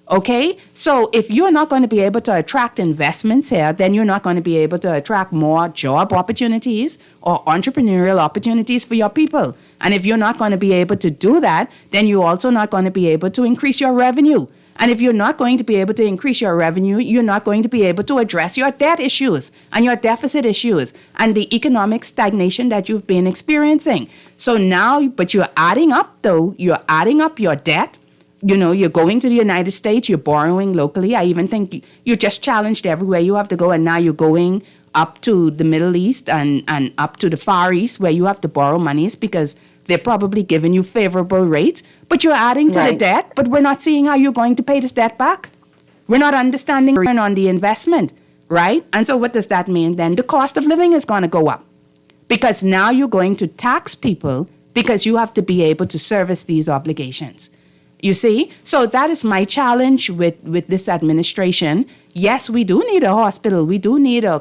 [SPEAKER 10] Okay? So if you're not going to be able to attract investments here, then you're not going to be able to attract more job opportunities or entrepreneurial opportunities for your people. And if you're not going to be able to do that, then you're also not going to be able to increase your revenue. And if you're not going to be able to increase your revenue, you're not going to be able to address your debt issues and your deficit issues and the economic stagnation that you've been experiencing. So now, but you're adding up your debt. You're going to the United States, you're borrowing locally. I even think you're just challenged everywhere you have to go. And now you're going up to the Middle East and up to the Far East where you have to borrow monies because they're probably giving you favorable rates. But you're adding to the debt, but we're not seeing how you're going to pay this debt back. We're not understanding return on the investment, right? And so what does that mean then? The cost of living is going to go up because now you're going to tax people because you have to be able to service these obligations. You see? So that is my challenge with this administration. Yes, we do need a hospital. We do need a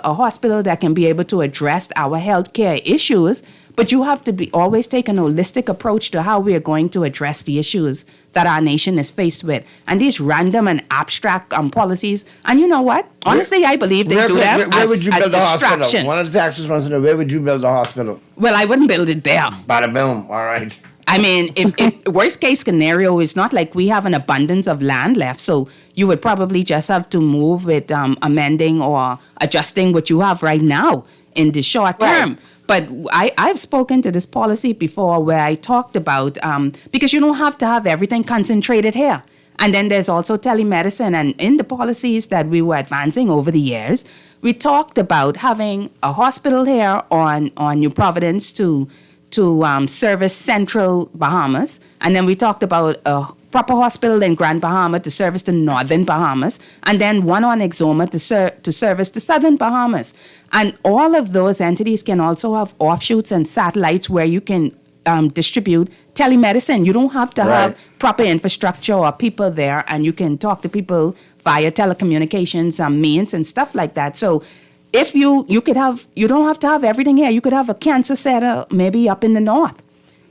[SPEAKER 10] hospital that can be able to address our healthcare issues. But you have to always take an holistic approach to how we are going to address the issues that our nation is faced with. And these random and abstract policies. And you know what? Honestly, I believe they do them
[SPEAKER 4] where would you
[SPEAKER 10] as
[SPEAKER 4] build a hospital?
[SPEAKER 10] distractions.
[SPEAKER 4] One of the taxes runs into where would you build a hospital?
[SPEAKER 10] Well, I wouldn't build it there.
[SPEAKER 4] Bada boom. All right.
[SPEAKER 10] I mean, if worst case scenario, it's not like we have an abundance of land left. So you would probably just have to move with amending or adjusting what you have right now in the short term. But I've spoken to this policy before where I talked about, because you don't have to have everything concentrated here. And then there's also telemedicine. And in the policies that we were advancing over the years, we talked about having a hospital here on New Providence to service central Bahamas. And then we talked about a proper hospital in Grand Bahama to service the northern Bahamas, and then one on Exuma to service the southern Bahamas. And all of those entities can also have offshoots and satellites where you can distribute telemedicine. You don't have to have proper infrastructure or people there, and you can talk to people via telecommunications means and stuff like that. So if you don't have to have everything here. You could have a cancer center maybe up in the north.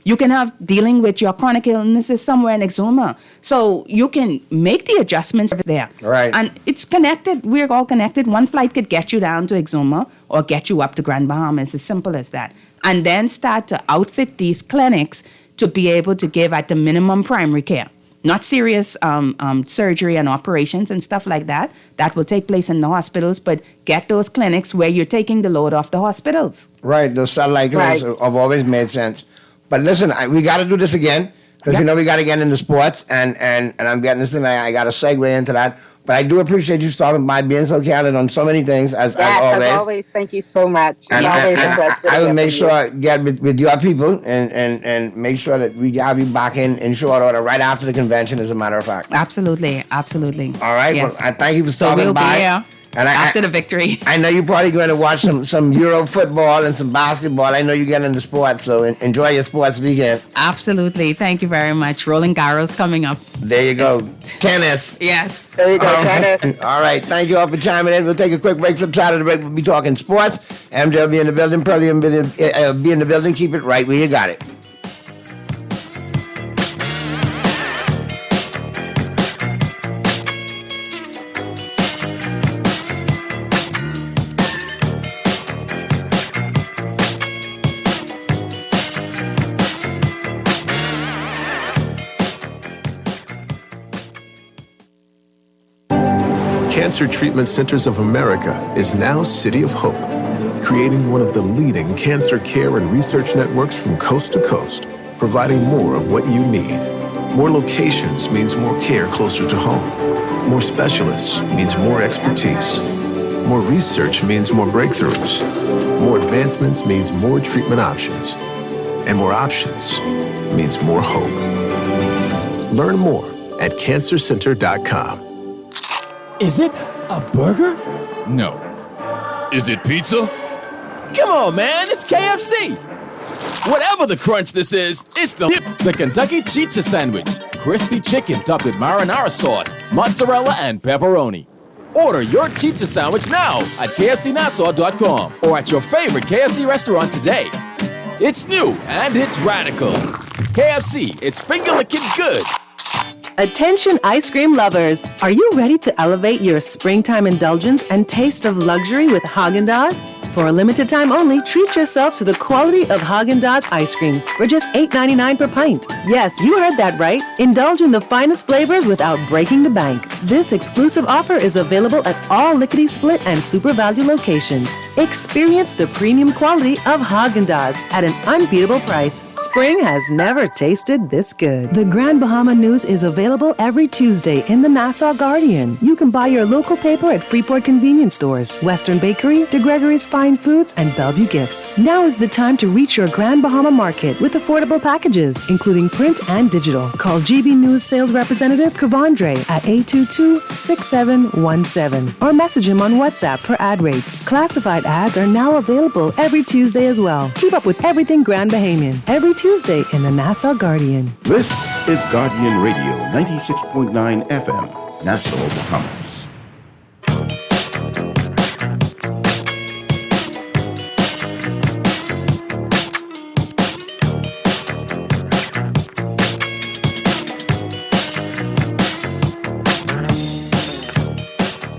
[SPEAKER 10] You can have dealing with your chronic illnesses somewhere in Exuma. So you can make the adjustments there.
[SPEAKER 4] Right.
[SPEAKER 10] And it's connected. We're all connected. One flight could get you down to Exuma or get you up to Grand Bahama. It's as simple as that. And then start to outfit these clinics to be able to give at the minimum primary care. Not serious surgery and operations and stuff like that. That will take place in the hospitals, but get those clinics where you're taking the load off the hospitals.
[SPEAKER 4] Right, those satellite clinics have always made sense. But listen, we got to do this again because we got to get into sports, and I'm getting this, and I got to segue into that. But I do appreciate you stopping by, being so candid on so many things as always.
[SPEAKER 5] As always, thank you so much.
[SPEAKER 4] And I will make sure I get with your people and make sure that we have you back in short order right after the convention, as a matter of fact.
[SPEAKER 10] Absolutely.
[SPEAKER 4] All right.
[SPEAKER 10] Yes.
[SPEAKER 4] Well, I thank you for stopping
[SPEAKER 10] we'll
[SPEAKER 4] by.
[SPEAKER 10] Be here. And after the victory.
[SPEAKER 4] I know you're probably going to watch some Euro football and some basketball. I know you get into sports, so enjoy your sports weekend.
[SPEAKER 10] Absolutely. Thank you very much. Roland Garros coming up.
[SPEAKER 4] There you go. Tennis.
[SPEAKER 10] Yes.
[SPEAKER 5] There you go, tennis.
[SPEAKER 4] All right. Thank you all for chiming in. We'll take a quick break. Flip side of the break, we'll be talking sports. MJ will be in the building. Pearly will be in the building. Keep it right where you got it.
[SPEAKER 15] Cancer Treatment Centers of America is now City of Hope, creating one of the leading cancer care and research networks from coast to coast, providing more of what you need. More locations means more care closer to home. More specialists means more expertise. More research means more breakthroughs. More advancements means more treatment options. And more options means more hope. Learn more at cancercenter.com.
[SPEAKER 7] Is it a burger? No. Is it pizza? Come on, man, it's KFC. Whatever the crunch this is, it's the Kentucky Pizza Sandwich. Crispy chicken topped with marinara sauce, mozzarella, and pepperoni. Order your pizza sandwich now at kfcnassau.com or at your favorite KFC restaurant today. It's new and it's radical. KFC, it's finger-licking good.
[SPEAKER 18] Attention ice cream lovers! Are you ready to elevate your springtime indulgence and taste of luxury with Haagen-Dazs? For a limited time only, treat yourself to the quality of Haagen-Dazs ice cream for just $8.99 per pint. Yes, you heard that right. Indulge in the finest flavors without breaking the bank. This exclusive offer is available at all Lickety Split and Super Value locations. Experience the premium quality of Haagen-Dazs at an unbeatable price. Spring has never tasted this good. The Grand Bahama News is available every Tuesday in the Nassau Guardian. You can buy your local paper at Freeport convenience stores, Western Bakery, DeGregory's Fine Foods, and Bellevue Gifts. Now is the time to reach your Grand Bahama market with affordable packages, including print and digital. Call GB News sales representative Kavandre at 822-6717 or message him on WhatsApp for ad rates. Classified ads are now available every Tuesday as well. Keep up with everything Grand Bahamian every Tuesday in the Nassau Guardian.
[SPEAKER 9] This is Guardian Radio 96.9 FM, Nassau, Bahamas.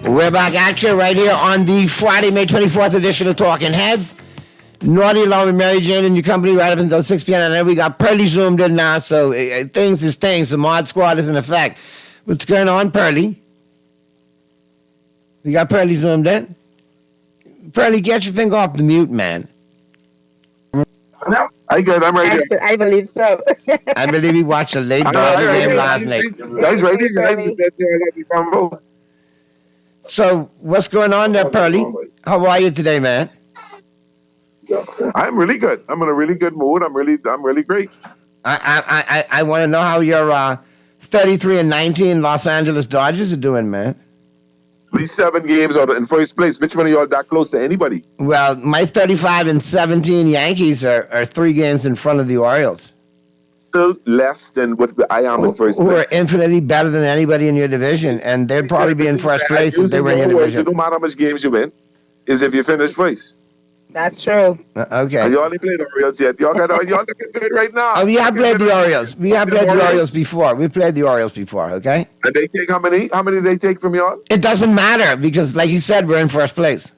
[SPEAKER 4] We're back at you right here on the Friday, May 24th edition of Talking Heads. Naughty along with Mary Jane and your company right up until 6 p.m. And then we got Pearly zoomed in now, so things is things. The mod squad is in effect. What's going on, Pearly? We got Pearly zoomed in. Pearly, get your finger off the mute, man.
[SPEAKER 11] No, I good. I'm ready.
[SPEAKER 5] I believe so.
[SPEAKER 4] I believe he watched a late Dodger game last night.
[SPEAKER 11] Guys, ready?
[SPEAKER 4] So, what's going on there, Pearly? How are you today, man?
[SPEAKER 11] I'm really good. I'm in a really good mood. I'm really great.
[SPEAKER 4] I want to know how your 33-19 Los Angeles Dodgers are doing, man.
[SPEAKER 19] We 7 games out in first place. Which one of y'all that close to anybody?
[SPEAKER 4] Well, my 35-17 Yankees are 3 games in front of the Orioles.
[SPEAKER 19] Still less than what I am in first
[SPEAKER 4] Who are
[SPEAKER 19] place.
[SPEAKER 4] infinitely better than anybody in your division, and they'd probably be in first place if they were in your division.
[SPEAKER 19] It don't matter how much games you win, is if you finish first.
[SPEAKER 5] That's true.
[SPEAKER 4] Okay.
[SPEAKER 19] And you only played the Orioles yet. Y'all looking good right now.
[SPEAKER 4] Oh, we have played the Orioles. We have played the Orioles before. We played the Orioles before, okay?
[SPEAKER 19] And they take how many? How many they take from y'all?
[SPEAKER 4] It doesn't matter because, like you said, we're in first place.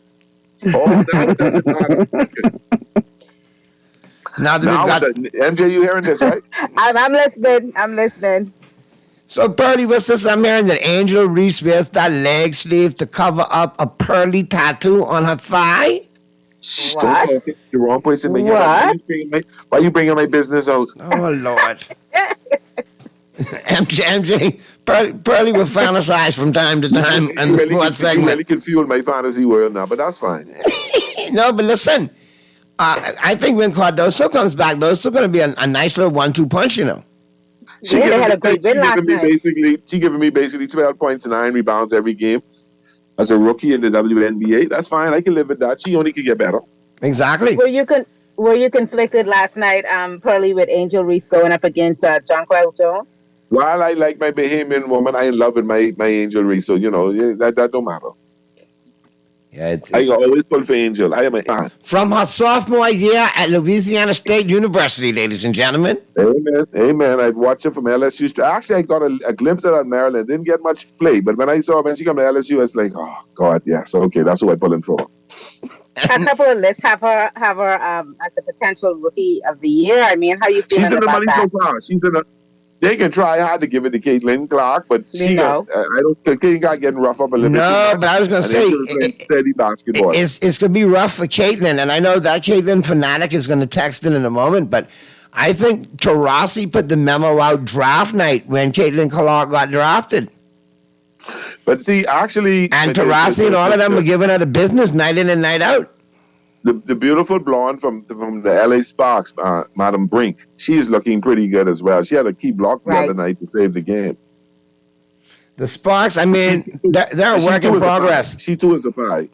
[SPEAKER 19] Oh, that doesn't matter.
[SPEAKER 4] Now that
[SPEAKER 19] Now,
[SPEAKER 4] we've got...
[SPEAKER 19] MJ, you hearing this, right?
[SPEAKER 5] I'm listening. I'm listening.
[SPEAKER 4] So, Pearly, what's this? I'm hearing that Angel Reese wears that leg sleeve to cover up a pearly tattoo on her thigh?
[SPEAKER 5] What?
[SPEAKER 19] The wrong person.
[SPEAKER 5] What?
[SPEAKER 19] Why you bringing my business out?
[SPEAKER 4] Oh, Lord. MJ, Pearly will fantasize from time to time in the sports
[SPEAKER 19] You
[SPEAKER 4] segment.
[SPEAKER 19] really can fuel my fantasy world now, but that's fine.
[SPEAKER 4] No, but listen, I think when Cardoso comes back, though, it's still going to be a nice little 1-2 punch, you know.
[SPEAKER 19] She giving me basically 12 points and 9 rebounds every game as a rookie in the WNBA. That's fine. I can live with that. She only can get better.
[SPEAKER 4] Exactly.
[SPEAKER 5] Were you conflicted last night, Pearly, with Angel Reese going up against Jonquel Jones?
[SPEAKER 19] While I like my Bahamian woman, I in love with my Angel Reese. So, you know, that don't matter.
[SPEAKER 4] Yeah,
[SPEAKER 19] I always pull for Angel. I am a fan.
[SPEAKER 4] From her sophomore year at Louisiana State University, ladies and gentlemen.
[SPEAKER 19] Amen. Amen. I've watched her from LSU. Actually, I got a glimpse of her at Maryland. Didn't get much play. But when I saw her, when she came to LSU, I was like, oh, God, yes. Okay, that's who I'm pulling for.
[SPEAKER 5] A couple of lists have her as a potential rookie of the year. I mean, how you feeling
[SPEAKER 19] She's in the
[SPEAKER 5] about
[SPEAKER 19] money
[SPEAKER 5] that?
[SPEAKER 19] so far. They can try hard to give it to Caitlin Clark, but I don't think Caitlin got getting rough up a little bit.
[SPEAKER 4] No, but I was going to say,
[SPEAKER 19] steady basketball.
[SPEAKER 4] It's going to be rough for Caitlin, and I know that Caitlin fanatic is going to text in a moment, but I think Taurasi put the memo out draft night when Caitlin Clark got drafted.
[SPEAKER 19] But see, actually...
[SPEAKER 4] And Taurasi and all of them were giving her the business night in and night out.
[SPEAKER 19] The beautiful blonde from the LA Sparks, Madam Brink, she is looking pretty good as well. She had a key block the other night to save the game.
[SPEAKER 4] The Sparks, I mean, they're a work in progress.
[SPEAKER 19] She too is a pie.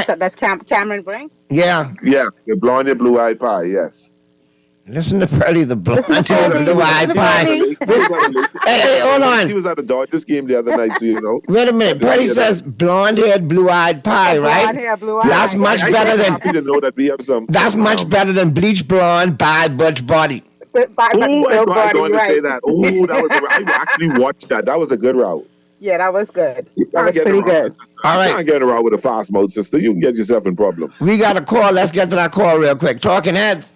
[SPEAKER 5] That's Cameron Brink?
[SPEAKER 4] Yeah.
[SPEAKER 19] Yeah, the blonde, blue-eyed pie, yes.
[SPEAKER 4] Listen to Freddie, the blonde, blue-eyed pie. Hey, hold on.
[SPEAKER 19] She was at the Dodgers game the other night, so you know.
[SPEAKER 4] Wait a minute. Freddie says blonde-haired, blue-eyed pie, right?
[SPEAKER 5] Blonde-haired, blue-eyed.
[SPEAKER 4] That's much better than...
[SPEAKER 19] happy to know that we have some...
[SPEAKER 4] That's much better than bleach blonde, bad butch body.
[SPEAKER 19] I don't want to say that. Oh, I actually watched that. That was a good route.
[SPEAKER 5] Yeah, that was good. That was
[SPEAKER 19] get
[SPEAKER 5] pretty
[SPEAKER 19] around
[SPEAKER 5] good.
[SPEAKER 4] All right.
[SPEAKER 19] You can't get around with a fast mode sister. You can get yourself in problems.
[SPEAKER 4] We got a call. Let's get to that call real quick. Talking heads.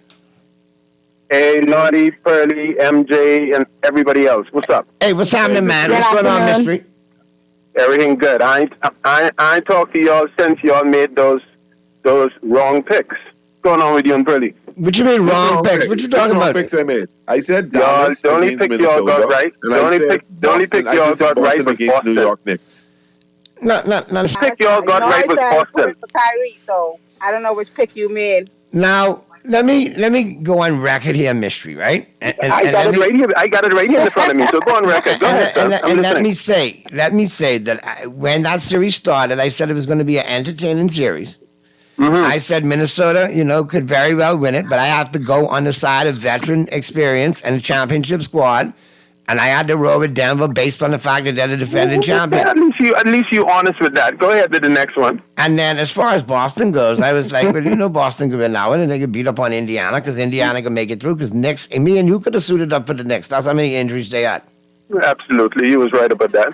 [SPEAKER 20] Hey, Naughty, Pearly, MJ, and everybody else. What's up?
[SPEAKER 4] Hey, what's happening, man? What's going on, Mystery?
[SPEAKER 20] Everything good. I ain't talked to y'all since y'all made those wrong picks. What's going on with you and Pearly?
[SPEAKER 4] What you mean wrong picks? What you talking about?
[SPEAKER 19] Picks I made. I said
[SPEAKER 20] Y'all,
[SPEAKER 19] Dallas
[SPEAKER 20] the only
[SPEAKER 19] against
[SPEAKER 20] pick y'all got
[SPEAKER 19] Minnesota,
[SPEAKER 20] right.
[SPEAKER 19] and
[SPEAKER 20] The
[SPEAKER 19] I
[SPEAKER 20] only
[SPEAKER 19] said
[SPEAKER 20] pick
[SPEAKER 19] Boston-
[SPEAKER 20] y'all
[SPEAKER 19] I said
[SPEAKER 20] got right
[SPEAKER 19] Boston
[SPEAKER 20] was
[SPEAKER 19] against New
[SPEAKER 20] Boston.
[SPEAKER 19] York Knicks.
[SPEAKER 4] No.
[SPEAKER 20] The pick y'all got right was Boston.
[SPEAKER 5] For Kyrie, so I don't know which pick you made.
[SPEAKER 4] Now, let me go on record here, Mystery, right? And
[SPEAKER 20] I got it right here. I got it right here in front of me. So go on record. Go ahead, sir. I'm
[SPEAKER 4] And let
[SPEAKER 20] listening.
[SPEAKER 4] me say that when that series started, I said it was going to be an entertaining series. I said Minnesota, could very well win it, but I have to go on the side of veteran experience and a championship squad, and I had to roll with Denver based on the fact that they're the defending champion.
[SPEAKER 20] At least you honest with that. Go ahead to the next one.
[SPEAKER 4] And then as far as Boston goes, I was like, well, Boston could win that one, and they could beat up on Indiana because Indiana could make it through because Knicks, and me and you could have suited up for the Knicks. That's how many injuries they had.
[SPEAKER 20] Absolutely, you was right about that.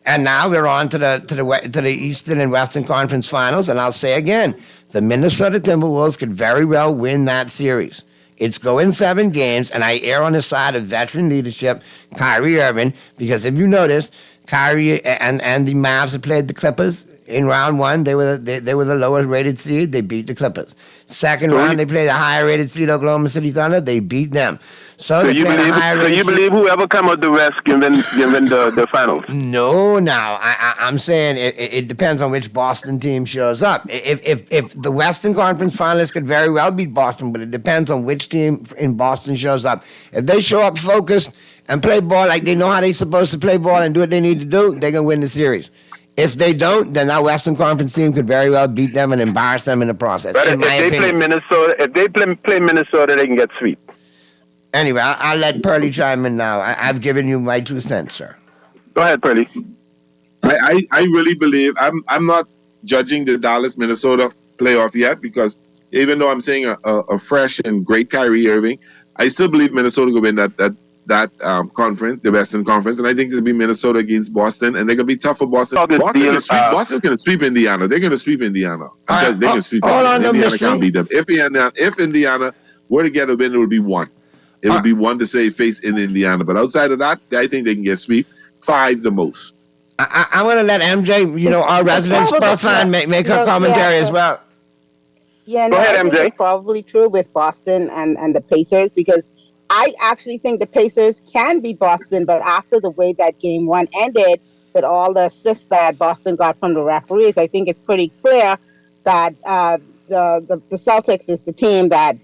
[SPEAKER 4] And now we're on to the Eastern and Western Conference Finals, and I'll say again, the Minnesota Timberwolves could very well win that series. It's going 7 games, and I err on the side of veteran leadership, Kyrie Irving, because if you notice, Kyrie and the Mavs have played the Clippers in round 1. They were the lowest rated seed. They beat the Clippers. Second round, they played the higher rated seed, Oklahoma City Thunder. They beat them. So
[SPEAKER 20] you believe whoever come out the West can win the finals?
[SPEAKER 4] No, now I'm saying it depends on which Boston team shows up. If the Western Conference finalists could very well beat Boston, but it depends on which team in Boston shows up. If they show up focused and play ball like they know how they're supposed to play ball and do what they need to do, they're going to win the series. If they don't, then that Western Conference team could very well beat them and embarrass them in the process.
[SPEAKER 20] But
[SPEAKER 4] in
[SPEAKER 20] if
[SPEAKER 4] my
[SPEAKER 20] they
[SPEAKER 4] opinion.
[SPEAKER 20] play Minnesota, they can get sweep.
[SPEAKER 4] Anyway, I'll let Pearly chime in now. I've given you my 2 cents, sir.
[SPEAKER 20] Go ahead, Pearly.
[SPEAKER 19] I really believe I'm not judging the Dallas Minnesota playoff yet, because even though I'm saying a fresh and great Kyrie Irving, I still believe Minnesota will win that conference, the Western Conference, and I think it'll be Minnesota against Boston, and they're gonna be tough for Boston. Boston's gonna sweep Indiana. They're gonna sweep Indiana. They're gonna sweep Indiana. Indiana can't beat them. If Indiana were to get a win, it would be one. It would be one to save face in Indiana. But outside of that, I think they can get sweep 5 the most.
[SPEAKER 4] I'm going to let MJ, our resident Spurs fan, make her commentary as well.
[SPEAKER 5] Yeah,
[SPEAKER 20] Go ahead,
[SPEAKER 5] I think
[SPEAKER 20] MJ.
[SPEAKER 5] it's probably true with Boston and the Pacers, because I actually think the Pacers can beat Boston, but after the way that game 1 ended, with all the assists that Boston got from the referees, I think it's pretty clear that the Celtics is the team that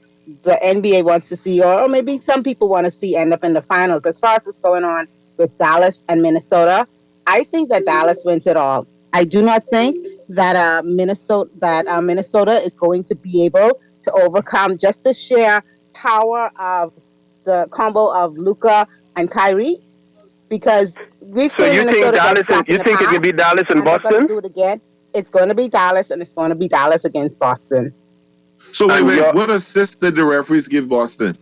[SPEAKER 5] the NBA wants to see, or maybe some people want to see end up in the finals. As far as what's going on with Dallas and Minnesota, I think that Dallas wins it all. I do not think that Minnesota is going to be able to overcome just the sheer power of the combo of Luka and Kyrie, because we've
[SPEAKER 20] So
[SPEAKER 5] seen
[SPEAKER 20] you
[SPEAKER 5] Minnesota
[SPEAKER 20] think Dallas?
[SPEAKER 5] get slapped
[SPEAKER 20] You
[SPEAKER 5] in the
[SPEAKER 20] think it
[SPEAKER 5] past,
[SPEAKER 20] can be Dallas and
[SPEAKER 5] they're gonna
[SPEAKER 20] Boston?
[SPEAKER 5] do it again. It's going to be Dallas, and it's going to be Dallas against Boston.
[SPEAKER 19] So wait, what assist did the referees give Boston?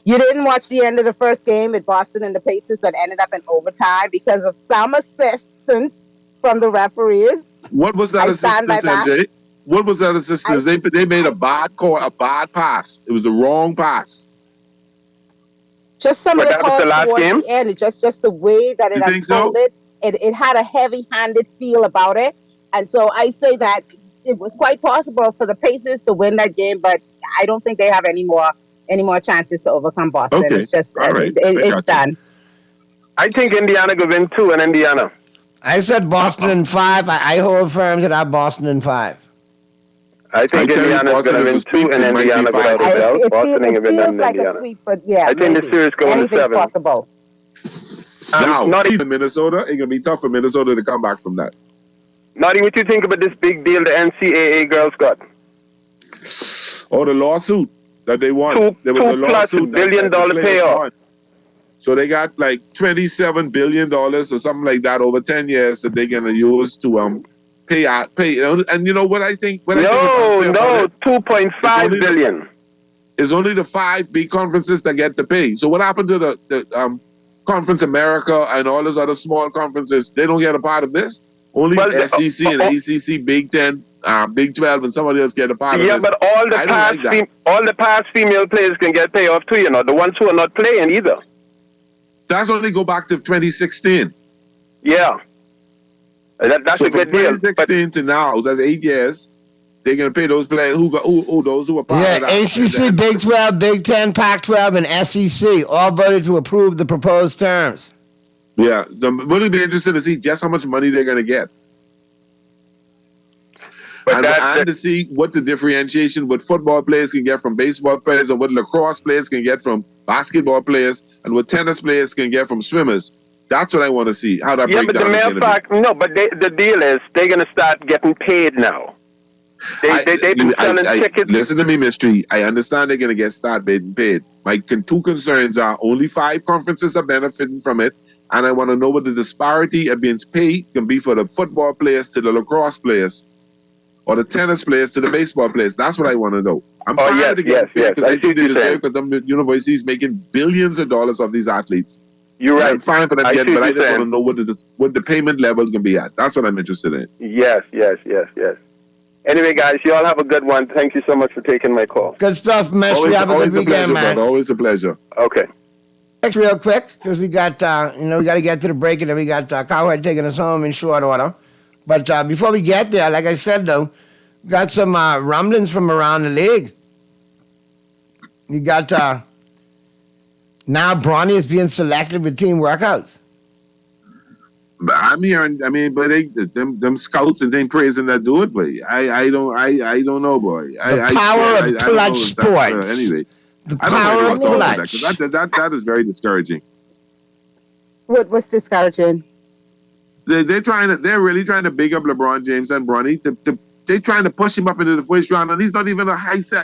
[SPEAKER 5] You didn't watch the end of the first game with Boston and the Pacers that ended up in overtime because of some assistance from the referees.
[SPEAKER 19] What was that assistance, MJ? What was that assistance? They made a bad call, a bad pass. It was the wrong pass.
[SPEAKER 5] Just some of
[SPEAKER 20] But
[SPEAKER 5] the
[SPEAKER 20] that was
[SPEAKER 5] calls
[SPEAKER 20] the last
[SPEAKER 5] towards
[SPEAKER 20] game?
[SPEAKER 5] the end. It's just the way that it
[SPEAKER 19] You think so?
[SPEAKER 5] unfolded. It had a heavy-handed feel about it, and so I say that it was quite possible for the Pacers to win that game, but I don't think they have any more chances to overcome Boston.
[SPEAKER 20] Okay.
[SPEAKER 5] It's just
[SPEAKER 20] All right.
[SPEAKER 5] it's done.
[SPEAKER 20] I think Indiana could win 2 in Indiana.
[SPEAKER 4] I said Boston in 5. I hold firm to that Boston in 5.
[SPEAKER 20] I think Indiana's going to win 2 in Indiana without a doubt. Boston ain't going to win none in
[SPEAKER 5] like a
[SPEAKER 20] Indiana.
[SPEAKER 5] sweep, but yeah,
[SPEAKER 20] I think the series going to
[SPEAKER 5] anything's
[SPEAKER 20] 7.
[SPEAKER 5] possible.
[SPEAKER 19] Now,
[SPEAKER 20] not
[SPEAKER 19] even Minnesota, it's gonna be tough for Minnesota to come back from that.
[SPEAKER 20] Not even what you think about this big deal the NCAA girls got.
[SPEAKER 19] Or the lawsuit that they won. There was a
[SPEAKER 20] $2+
[SPEAKER 19] lawsuit
[SPEAKER 20] billion
[SPEAKER 19] that the players
[SPEAKER 20] payoff.
[SPEAKER 19] won. So they got like $27 billion or something like that over 10 years that they're gonna use to pay. And you know what I think? What I think is
[SPEAKER 20] $2.5 billion.
[SPEAKER 19] It's only the 5 big conferences that get the pay. So what happened to the Conference America and all those other small conferences? They don't get a part of this. Only SEC and ACC, Big 10, Big 12, and somebody else get a part of this.
[SPEAKER 20] Yeah, but all the past female players can get payoff too. The ones who are not playing either.
[SPEAKER 19] That's only go back to 2016.
[SPEAKER 20] Yeah, that's
[SPEAKER 19] so
[SPEAKER 20] a good
[SPEAKER 19] from
[SPEAKER 20] deal.
[SPEAKER 19] 2016 to now, that's 8 years. They're gonna pay those players those who are part of that.
[SPEAKER 4] ACC, Big 12, Big 10, Pac-12, and SEC all voted to approve the proposed terms.
[SPEAKER 19] Yeah, we'll be interested to see just how much money they're gonna get. And to see what the differentiation, what football players can get from baseball players, or what lacrosse players can get from basketball players, and what tennis players can get from swimmers. That's what I want to see. How that breakdown
[SPEAKER 20] but the
[SPEAKER 19] is
[SPEAKER 20] main
[SPEAKER 19] gonna
[SPEAKER 20] fact, the deal is they're going to start getting paid now. They've been selling tickets.
[SPEAKER 19] Listen to me, Mystery. I understand they're going to start getting paid. My 2 concerns are only 5 conferences are benefiting from it, and I want to know what the disparity of being paid can be for the football players to the lacrosse players, or the tennis players to the baseball players. That's what I want to know. I'm fine to get paid because I think they deserve, because the universities making billions of dollars off these athletes.
[SPEAKER 20] You're right.
[SPEAKER 19] I'm fine for them getting, but I just want to know what the payment level can be at. That's what I'm interested in.
[SPEAKER 20] Yes. Anyway, guys, you all have a good one. Thank you so much for taking my call.
[SPEAKER 4] Good stuff, Mystery. Have a good weekend, man.
[SPEAKER 19] Always a pleasure.
[SPEAKER 20] Okay.
[SPEAKER 4] Next, real quick, because we got, we got to get to the break, and then we got Cowhead taking us home in short order. But before we get there, like I said, though, got some rumblings from around the league. You got now Bronny is being selected with team workouts.
[SPEAKER 19] But I'm hearing, but them scouts and them praising that do it, but I don't know, boy.
[SPEAKER 4] The power of clutch sports.
[SPEAKER 19] Anyway,
[SPEAKER 4] the
[SPEAKER 19] I don't
[SPEAKER 4] power
[SPEAKER 19] know
[SPEAKER 4] of
[SPEAKER 19] about
[SPEAKER 4] clutch.
[SPEAKER 19] that is very discouraging.
[SPEAKER 5] What's discouraging?
[SPEAKER 19] They're really trying to big up LeBron James and Bronny. They're trying to push him up into the first round, and he's not even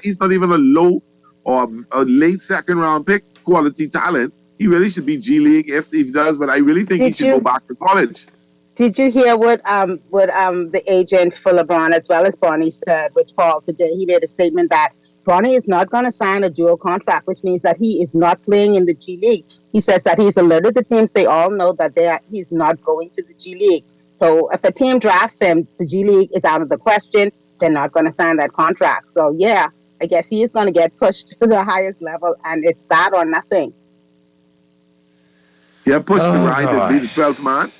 [SPEAKER 19] he's not even a low or a late second round pick quality talent. He really should be G League if he does, but I really think he should go back to college.
[SPEAKER 5] Did you hear what the agent for LeBron as well as Bronny said, Rich Paul, today? He made a statement that Bronny is not going to sign a dual contract, which means that he is not playing in the G League. He says that he's alerted the teams. They all know that he's not going to the G League. So if a team drafts him, the G League is out of the question. They're not going to sign that contract. So, yeah, I guess he is going to get pushed to the highest level, and it's that or nothing.
[SPEAKER 19] Yeah, pushed to ride and be the 12th man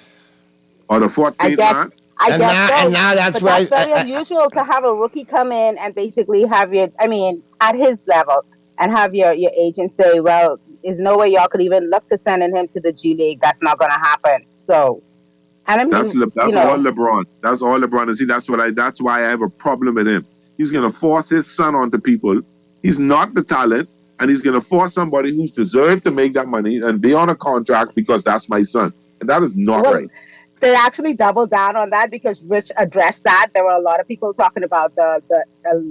[SPEAKER 19] or the 14th man.
[SPEAKER 5] I guess so.
[SPEAKER 4] And now that's why...
[SPEAKER 5] That's very unusual to have a rookie come in and basically have at his level, and have your agent say, well, there's no way y'all could even look to sending him to the G League. That's not going to happen. So... And I mean,
[SPEAKER 19] that's all LeBron. That's all LeBron. And see, that's why I have a problem with him. He's going to force his son onto people. He's not the talent, and he's going to force somebody who's deserved to make that money and be on a contract because that's my son. And that is not right.
[SPEAKER 5] They actually doubled down on that because Rich addressed that. There were a lot of people talking about the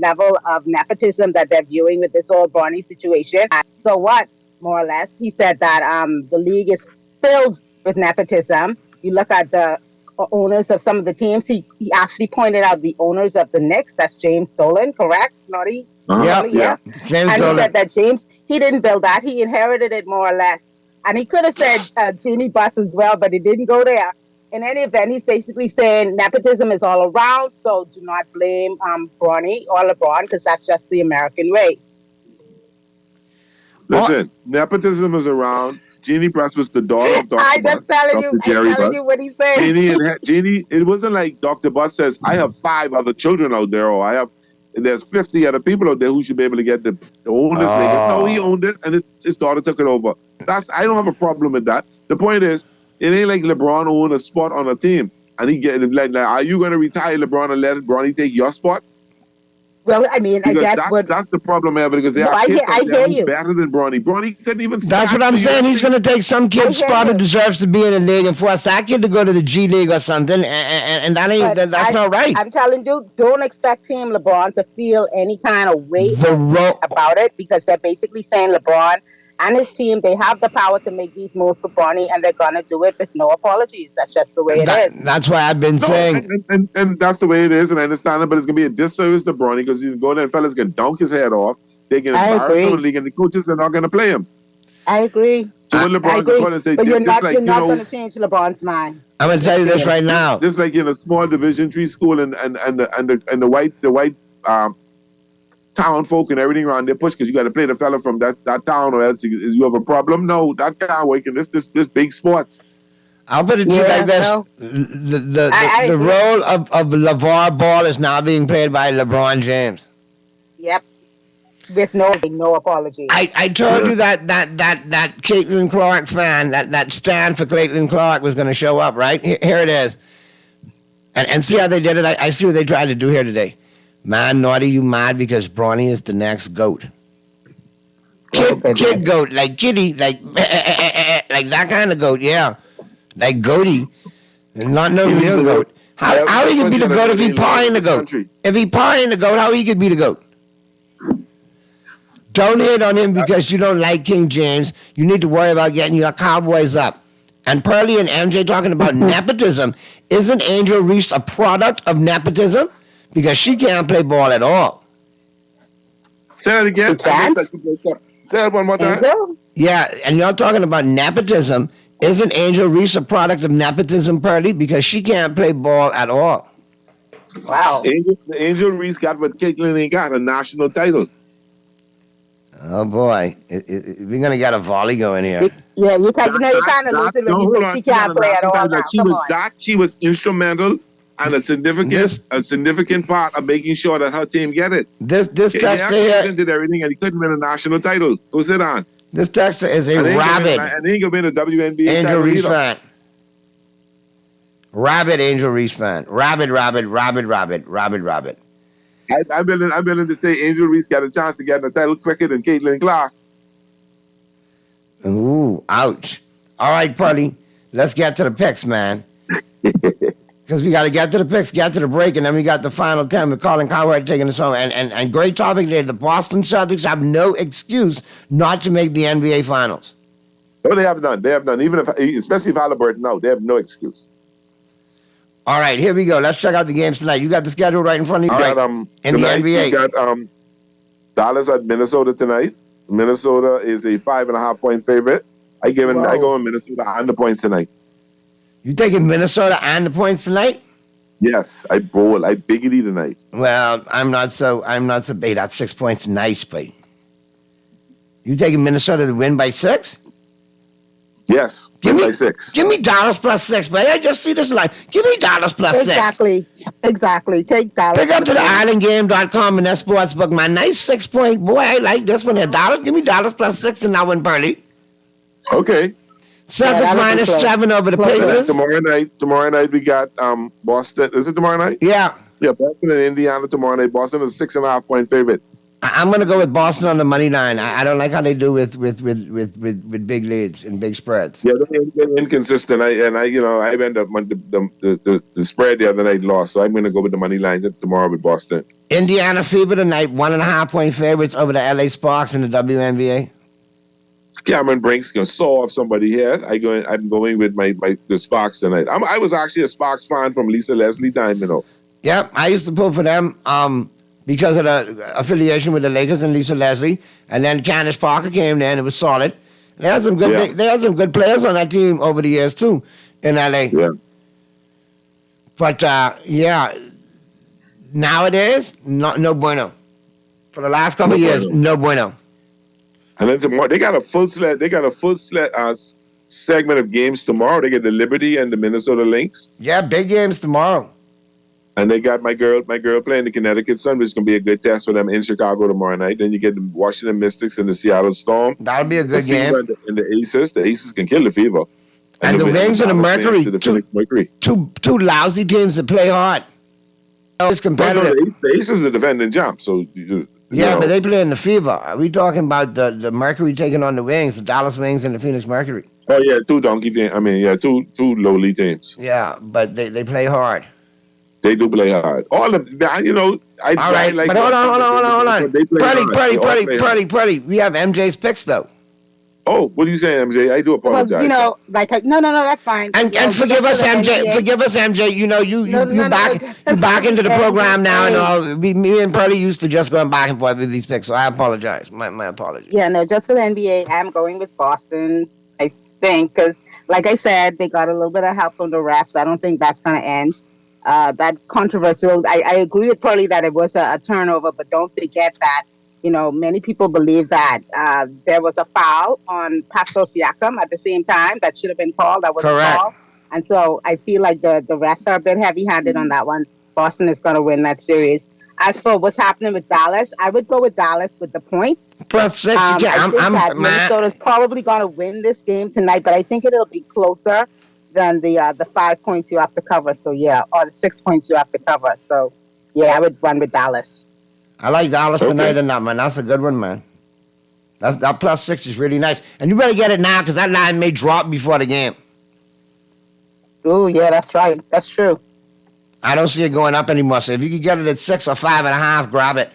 [SPEAKER 5] level of nepotism that they're viewing with this whole Bronny situation. So what, more or less? He said that the league is filled with nepotism. You look at the owners of some of the teams. He actually pointed out the owners of the Knicks. That's James Dolan, correct, Noddy?
[SPEAKER 4] Yeah. James
[SPEAKER 5] and
[SPEAKER 4] Dolan.
[SPEAKER 5] he said that he didn't build that. He inherited it more or less. And he could have said Jeannie Buss as well, but he didn't go there. In any event, he's basically saying nepotism is all around, so do not blame Bronny or LeBron because that's just the American way.
[SPEAKER 19] Listen, nepotism is around. Jeannie Buss was the daughter of Dr.
[SPEAKER 5] I'm
[SPEAKER 19] Buss.
[SPEAKER 5] telling you what he said.
[SPEAKER 19] Jeannie, it wasn't like Dr. Buss says, I have 5 other children out there, or there's 50 other people out there who should be able to get the own this league. No, he owned it, and his daughter took it over. I don't have a problem with that. The point is, it ain't like LeBron owned a spot on a team, and he get like, are you going to retire LeBron and let Bronny take your spot?
[SPEAKER 5] Well, I mean,
[SPEAKER 19] because
[SPEAKER 5] I guess
[SPEAKER 19] that's the problem ever because there are kids out there who's better than Bronny. Bronny couldn't even.
[SPEAKER 4] That's what I'm saying. He's going to take some kid's spot who deserves to be in the league and force that kid to go to the G League or something, and that's not right.
[SPEAKER 5] I'm telling you, don't expect Team LeBron to feel any kind of weight about it because they're basically saying LeBron and his team, they have the power to make these moves for Bronny, and they're going to do it with no apologies. That's just the way it is.
[SPEAKER 4] That's why I've been saying.
[SPEAKER 19] And that's the way it is, and I understand it, but it's going to be a disservice to Bronny because he's going there and fellas can dunk his head off. They can embarrass him in the league, and the coaches are not going to play him.
[SPEAKER 5] I agree.
[SPEAKER 19] So when LeBron can call and say,
[SPEAKER 5] but you're not going to change LeBron's mind.
[SPEAKER 4] I'm going to tell you this right now.
[SPEAKER 19] Just like in a small Division III school and the white town folk and everything around there push because you got to play the fella from that town or else you have a problem. No, that can't work in this big sports.
[SPEAKER 4] I'll put it to you like this: the role of LeVar Ball is now being played by LeBron James.
[SPEAKER 5] Yep, with no apology.
[SPEAKER 4] I told you that Caitlin Clark fan, that stand for Caitlin Clark was going to show up. Right here it is, and see how they did it. I see what they tried to do here today. Man, Naughty, you mad because Bronny is the next GOAT. Kid GOAT, like Kitty, like that kind of GOAT, yeah. Like Goaty, not no real GOAT. How he could be the GOAT if he pawing the GOAT? If he pawing the GOAT, how he could be the GOAT? Don't hit on him because you don't like King James. You need to worry about getting your Cowboys up. And Pearlie and MJ talking about nepotism. Isn't Angel Reese a product of nepotism? Because she can't play ball at all.
[SPEAKER 19] Say that again. Say that one more time.
[SPEAKER 4] Yeah, and you're talking about nepotism. Isn't Angel Reese a product of nepotism, Pearlie? Because she can't play ball at all.
[SPEAKER 5] Wow.
[SPEAKER 19] Angel Reese got what Caitlin ain't got, a national title.
[SPEAKER 4] Oh, boy. We're going to get a volley going here.
[SPEAKER 5] Yeah, you kind of losing when you say she can't play at all now.
[SPEAKER 19] She was instrumental and a significant part of making sure that her team get it.
[SPEAKER 4] This texter here
[SPEAKER 19] did everything, and he couldn't win a national title. Go sit down.
[SPEAKER 4] This texter is a rabid
[SPEAKER 19] and he ain't gonna win a WNBA
[SPEAKER 4] Angel Reese
[SPEAKER 19] either.
[SPEAKER 4] fan. Rabid Angel Reese fan. Rabid.
[SPEAKER 19] I'm willing to say Angel Reese got a chance to get a title quicker than Caitlin Clark.
[SPEAKER 4] Ooh, ouch. All right, Pearlie. let's get to the picks, man. Because we got to get to the picks, get to the break, and then we got the final 10 with Colin Cowherd taking us home. And great topic today. The Boston Celtics have no excuse not to make the NBA Finals.
[SPEAKER 19] No, they have none. They have none. Especially if Halliburton out, they have no excuse.
[SPEAKER 4] All right, here we go. Let's check out the games tonight. You got the schedule right in front of you.
[SPEAKER 19] Got,
[SPEAKER 4] in
[SPEAKER 19] tonight,
[SPEAKER 4] the NBA.
[SPEAKER 19] We got Dallas at Minnesota tonight. Minnesota is a 5.5-point favorite. I go in Minnesota and the points tonight.
[SPEAKER 4] You taking Minnesota and the points tonight?
[SPEAKER 19] Yes, I biggity tonight.
[SPEAKER 4] Well, I'm not so big. That's 6 points nice, but you taking Minnesota to win by 6?
[SPEAKER 19] Yes, by 6.
[SPEAKER 4] Give me Dallas plus 6, but I just see this line. Give me Dallas plus 6.
[SPEAKER 5] Exactly. Take Dallas.
[SPEAKER 4] Pick up to the islandgame.com and that sportsbook, my nice 6 point. Boy, I like this one here. Dallas, give me Dallas plus 6 and now win Burley.
[SPEAKER 19] Okay.
[SPEAKER 4] Celtics minus 7 over the Pacers.
[SPEAKER 19] Tomorrow night we got Boston. Is it tomorrow night?
[SPEAKER 4] Yeah.
[SPEAKER 19] Yeah, Boston and Indiana tomorrow night. Boston is a 6.5-point favorite.
[SPEAKER 4] I'm going to go with Boston on the money line. I don't like how they do with big leads and big spreads.
[SPEAKER 19] Yeah, they're inconsistent. I end up the spread the other night lost, so I'm going to go with the money line tomorrow with Boston. Indiana
[SPEAKER 4] Fever tonight, 1.5-point favorites over the LA Sparks in the WNBA.
[SPEAKER 19] Cameron Brink's gonna saw off somebody here. I'm going with the Sparks tonight. I was actually a Sparks fan from Lisa Leslie time,
[SPEAKER 4] Yep, I used to pull for them because of the affiliation with the Lakers and Lisa Leslie, and then Candace Parker came there and it was solid. They had some good. They had some good players on that team over the years too in LA.
[SPEAKER 19] Yeah.
[SPEAKER 4] But nowadays, no bueno. For the last couple of years, no bueno.
[SPEAKER 19] And then tomorrow they got a full slate. They got a full slate segment of games tomorrow. They get the Liberty and the Minnesota Lynx.
[SPEAKER 4] Yeah, big games tomorrow.
[SPEAKER 19] And they got my girl playing the Connecticut Sun, which is gonna be a good test for them in Chicago tomorrow night. Then you get the Washington Mystics and the Seattle Storm.
[SPEAKER 4] That'll be a good game.
[SPEAKER 19] And the Aces. The Aces can kill the Fever.
[SPEAKER 4] And the Wings and the Mercury. Two lousy teams that play hard. It's competitive.
[SPEAKER 19] The Aces are defending champ, so.
[SPEAKER 4] But they play in the Fever. Are we talking about the Mercury taking on the Wings, the Dallas Wings and the Phoenix Mercury?
[SPEAKER 19] Oh, yeah, two donkey teams. Two lowly teams.
[SPEAKER 4] Yeah, but they play hard.
[SPEAKER 19] They do play hard. All of them,
[SPEAKER 4] All right, but hold on. Pretty. We have MJ's picks, though.
[SPEAKER 19] Oh, what are you saying, MJ? I do apologize.
[SPEAKER 5] Well, no, that's fine.
[SPEAKER 4] And forgive us, MJ. Forgive us, MJ. You back into the program now and all. Me and Pearly used to just going back and forth with these picks, so I apologize. My apologies.
[SPEAKER 5] Yeah, no, just for the NBA, I'm going with Boston, I think, because, like I said, they got a little bit of help from the refs. I don't think that's going to end. That controversial, I agree with Pearly that it was a turnover, but don't forget that many people believe that there was a foul on Pascal Siakam at the same time that should have been called. That was
[SPEAKER 4] correct.
[SPEAKER 5] Called. And so I feel like the refs are a bit heavy-handed on that one. Boston is going to win that series. As for what's happening with Dallas, I would go with Dallas with the points.
[SPEAKER 4] Plus 6.
[SPEAKER 5] I think Minnesota's probably going to win this game tonight, but I think it'll be closer than the 5 points you have to cover. So, or the 6 points you have to cover. So, I would run with Dallas.
[SPEAKER 4] I like Dallas tonight and that, man. That's a good one, man. That plus 6 is really nice. And you better get it now because that line may drop before the game.
[SPEAKER 5] Oh, yeah, that's right. That's true.
[SPEAKER 4] I don't see it going up anymore. So if you can get it at 6 or 5.5, grab it.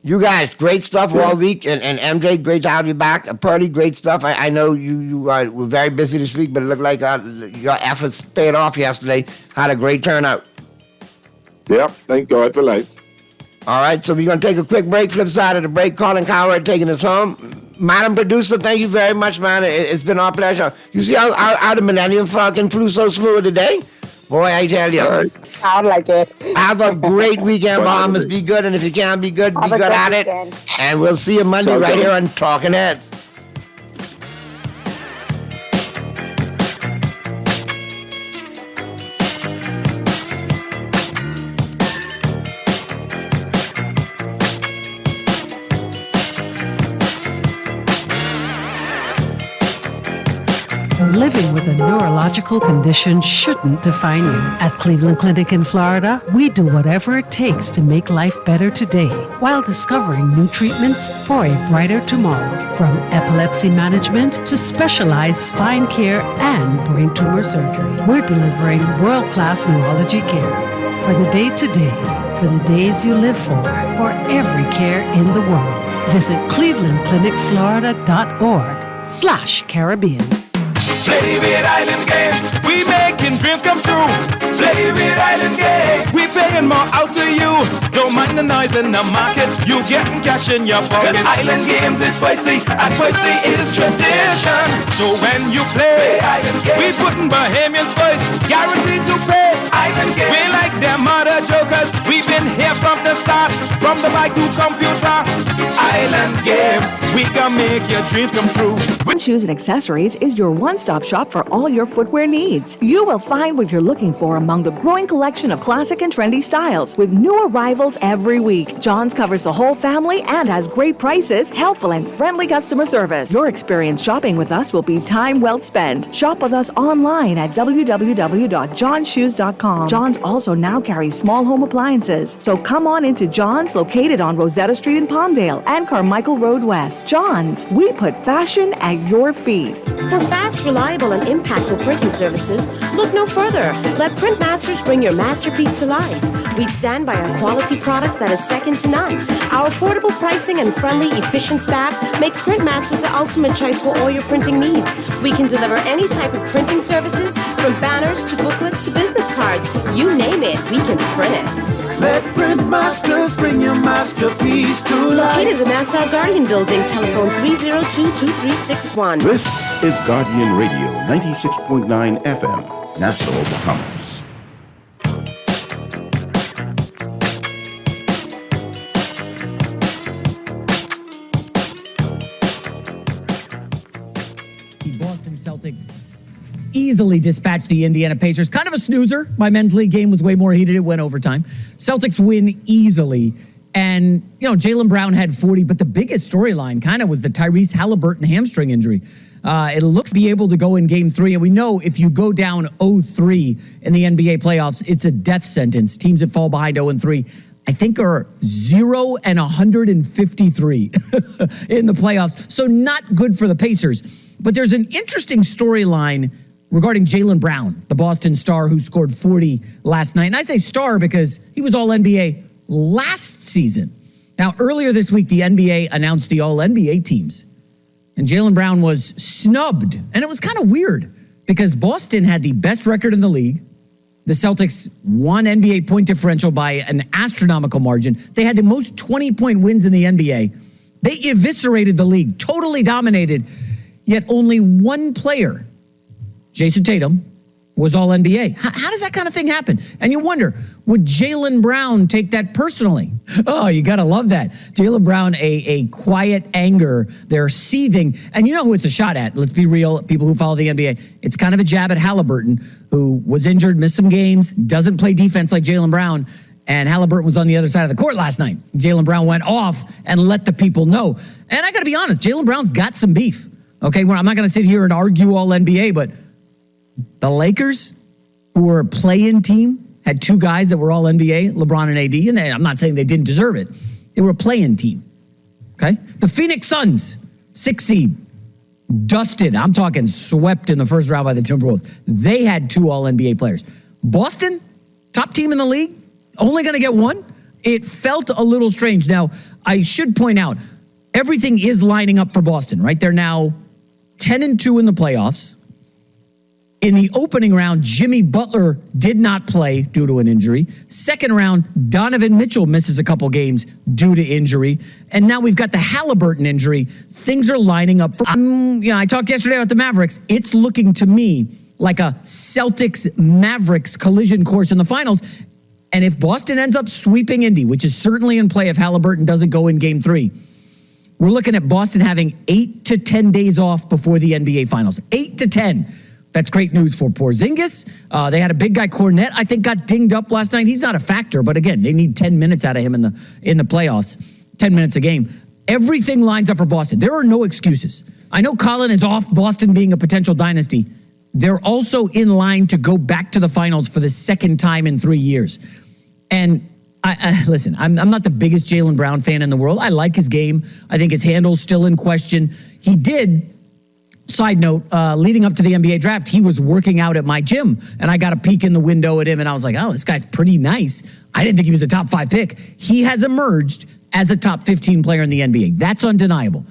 [SPEAKER 4] You guys, great stuff all week. And MJ, great to have you back. Pearly, great stuff. I know you were very busy this week, but it looked like your efforts paid off yesterday. Had a great turnout.
[SPEAKER 19] Yep, thank God for life.
[SPEAKER 4] All right, so we're going to take a quick break. Flip side of the break, Colin Cowherd taking us home. Madam Producer, thank you very much, man. It's been our pleasure. You see how the Millennium Falcon flew so smooth today? Boy, I tell you.
[SPEAKER 5] Right. I like it.
[SPEAKER 4] Have a great weekend, Bahamas. Be good, and if you can't be good, be good at it. And we'll see you Monday right here on Talking Heads.
[SPEAKER 21] living with a neurological condition shouldn't define you. At Cleveland Clinic in Florida, we do whatever it takes to make life better today while discovering new treatments for a brighter tomorrow. From epilepsy management to specialized spine care and brain tumor surgery, we're delivering world-class neurology care for the day-to-day. For the days you live for every care in the world. Visit clevelandclinicflorida.org/Caribbean.
[SPEAKER 6] Play with Island Games, we making dreams come true. Play with Island Games, we paying more out to you. Don't mind the noise in the market, you getting cash in your pocket. 'Cause Island Games is spicy, and spicy is tradition. So when you play Island Games, we putting Bahamians first, guaranteed to pay. Island Games, we like them other jokers. We've been here from the start, from the bike to computer. Island Games, we can make your dreams come true.
[SPEAKER 16] Shoes and Accessories is your one-stop shop for all your footwear needs. You will find what you're looking for among the growing collection of classic and trendy styles with new arrivals every week. John's covers the whole family and has great prices, helpful and friendly customer service. Your experience shopping with us will be time well spent. Shop with us online at www.johnshoes.com. John's also now carries small home appliances, so come on into John's, located on Rosetta Street in Palmdale and Carmichael Road West. John's, we put fashion at your feet.
[SPEAKER 22] For fast, reliable, and impactful printing services, look no further. Let Printmasters bring your masterpiece to life. We stand by our quality products that is second to none. Our affordable pricing and friendly, efficient staff makes Printmasters the ultimate choice for all your printing needs. We can deliver any type of printing services, from banners to booklets to business cards. You name it, we can print it.
[SPEAKER 6] Let Printmasters bring your masterpiece to life.
[SPEAKER 22] Located in the Nassau Guardian Building, telephone 302-2361.
[SPEAKER 9] This is Guardian Radio 96.9 FM, Nassau, Bahamas.
[SPEAKER 23] The Boston Celtics easily dispatched the Indiana Pacers. Kind of a snoozer. My men's league game was way more heated. It went overtime. Celtics win easily. And, Jaylen Brown had 40, but the biggest storyline kind of was the Tyrese Halliburton hamstring injury. It looks to be able to go in game 3. And we know if you go down 0-3 in the NBA playoffs, it's a death sentence. Teams that fall behind 0-3, I think, are 0-153 in the playoffs. So not good for the Pacers. But there's an interesting storyline regarding Jaylen Brown, the Boston star who scored 40 last night. And I say star because he was All-NBA last season. Now, earlier this week, the NBA announced the All-NBA teams. And Jaylen Brown was snubbed. And it was kind of weird because Boston had the best record in the league. The Celtics won NBA point differential by an astronomical margin. They had the most 20-point wins in the NBA. They eviscerated the league, totally dominated. Yet only one player, Jason Tatum, was All-NBA. How does that kind of thing happen? And you wonder, would Jaylen Brown take that personally? Oh, you got to love that. Jaylen Brown, a quiet anger. They're seething. And you know who it's a shot at. Let's be real, people who follow the NBA. It's kind of a jab at Halliburton, who was injured, missed some games, doesn't play defense like Jaylen Brown. And Halliburton was on the other side of the court last night. Jaylen Brown went off and let the people know. And I got to be honest, Jaylen Brown's got some beef. Okay, well, I'm not going to sit here and argue all NBA, but the Lakers, who were a play-in team, had two guys that were all NBA, LeBron and AD, and I'm not saying they didn't deserve it. They were a play-in team, okay? The Phoenix Suns, 6 seed, dusted, I'm talking swept in the first round by the Timberwolves. They had two all-NBA players. Boston, top team in the league, only going to get one? It felt a little strange. Now, I should point out, everything is lining up for Boston, right? They're now 10-2 in the playoffs. In the opening round, Jimmy Butler did not play due to an injury. Second round, Donovan Mitchell misses a couple games due to injury. And now we've got the Halliburton injury. Things are lining up for, I talked yesterday about the Mavericks. It's looking to me like a Celtics-Mavericks collision course in the finals. And if Boston ends up sweeping Indy, which is certainly in play if Halliburton doesn't go in game 3, we're looking at Boston having 8 to 10 days off before the NBA Finals. 8 to 10. That's great news for Porzingis. They had a big guy, Cornette, I think got dinged up last night. He's not a factor, but again, they need 10 minutes out of him in the playoffs. 10 minutes a game. Everything lines up for Boston. There are no excuses. I know Colin is off Boston being a potential dynasty. they're also in line to go back to the finals for the second time in 3 years. And I listen, I'm not the biggest Jaylen Brown fan in the world. I like his game. I think his handle's still in question. He did, side note, leading up to the NBA draft, he was working out at my gym, and I got a peek in the window at him, and I was like, oh, this guy's pretty nice. I didn't think he was a top 5 pick. He has emerged as a top 15 player in the NBA. That's undeniable.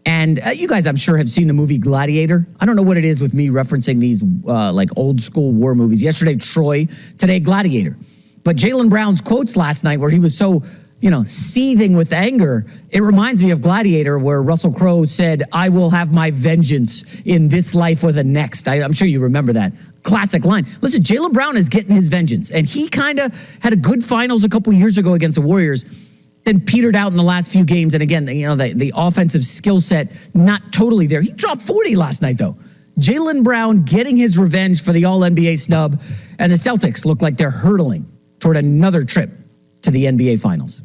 [SPEAKER 23] And you guys, I'm sure, have seen the movie Gladiator. I don't know what it is with me referencing these like old school war movies. Yesterday, Troy. Today, Gladiator. But Jaylen Brown's quotes last night, where he was so, seething with anger, it reminds me of Gladiator, where Russell Crowe said, I will have my vengeance in this life or the next. I'm sure you remember that. Classic line. Listen, Jaylen Brown is getting his vengeance. And he kind of had a good finals a couple years ago against the Warriors, then petered out in the last few games. And again, the offensive skill set, not totally there. He dropped 40 last night, though. Jaylen Brown getting his revenge for the All-NBA snub. And the Celtics look like they're hurtling toward another trip to the NBA Finals.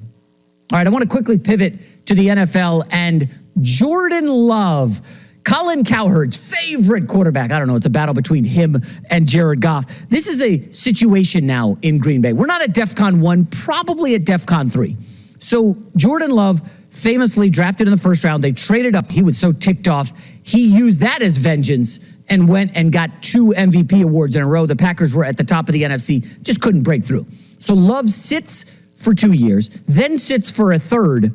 [SPEAKER 23] All right, I want to quickly pivot to the NFL and Jordan Love, Colin Cowherd's favorite quarterback. I don't know, it's a battle between him and Jared Goff. This is a situation now in Green Bay. We're not at DEFCON 1, probably at DEFCON 3. So Jordan Love, famously drafted in the first round, they traded up. He was so ticked off, he used that as vengeance and went and got 2 MVP awards in a row. The Packers were at the top of the NFC, just couldn't break through. So Love sits for 2 years, then sits for a third,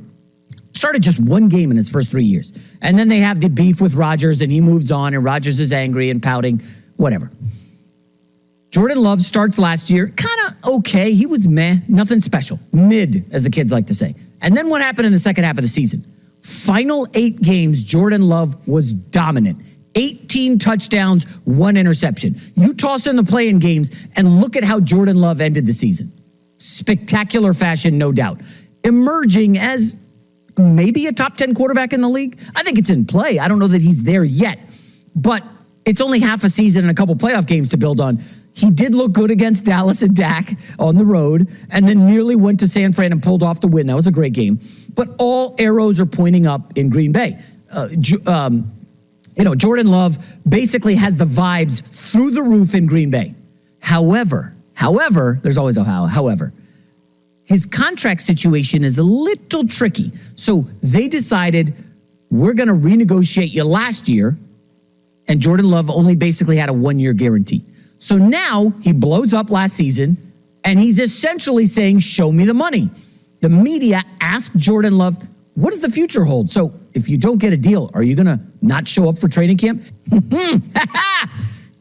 [SPEAKER 23] started just 1 game in his first 3 years. And then they have the beef with Rodgers, and he moves on, and Rodgers is angry and pouting, whatever. Jordan Love starts last year, kind of okay. He was meh, nothing special. Mid, as the kids like to say. And then what happened in the second half of the season? Final 8 games, Jordan Love was dominant. 18 touchdowns, 1 interception. You toss in the play-in games and look at how Jordan Love ended the season. Spectacular fashion, no doubt. Emerging as maybe a top 10 quarterback in the league. I think it's in play. I don't know that he's there yet. But it's only half a season and a couple playoff games to build on. He did look good against Dallas and Dak on the road, and then nearly went to San Fran and pulled off the win. That was a great game. But all arrows are pointing up in Green Bay. Jordan Love basically has the vibes through the roof in Green Bay. However, there's always a however. His contract situation is a little tricky. So they decided, we're going to renegotiate you last year, and Jordan Love only basically had a 1-year guarantee. So now he blows up last season, and he's essentially saying, show me the money. The media asked Jordan Love, what does the future hold? So if you don't get a deal, are you going to not show up for training camp?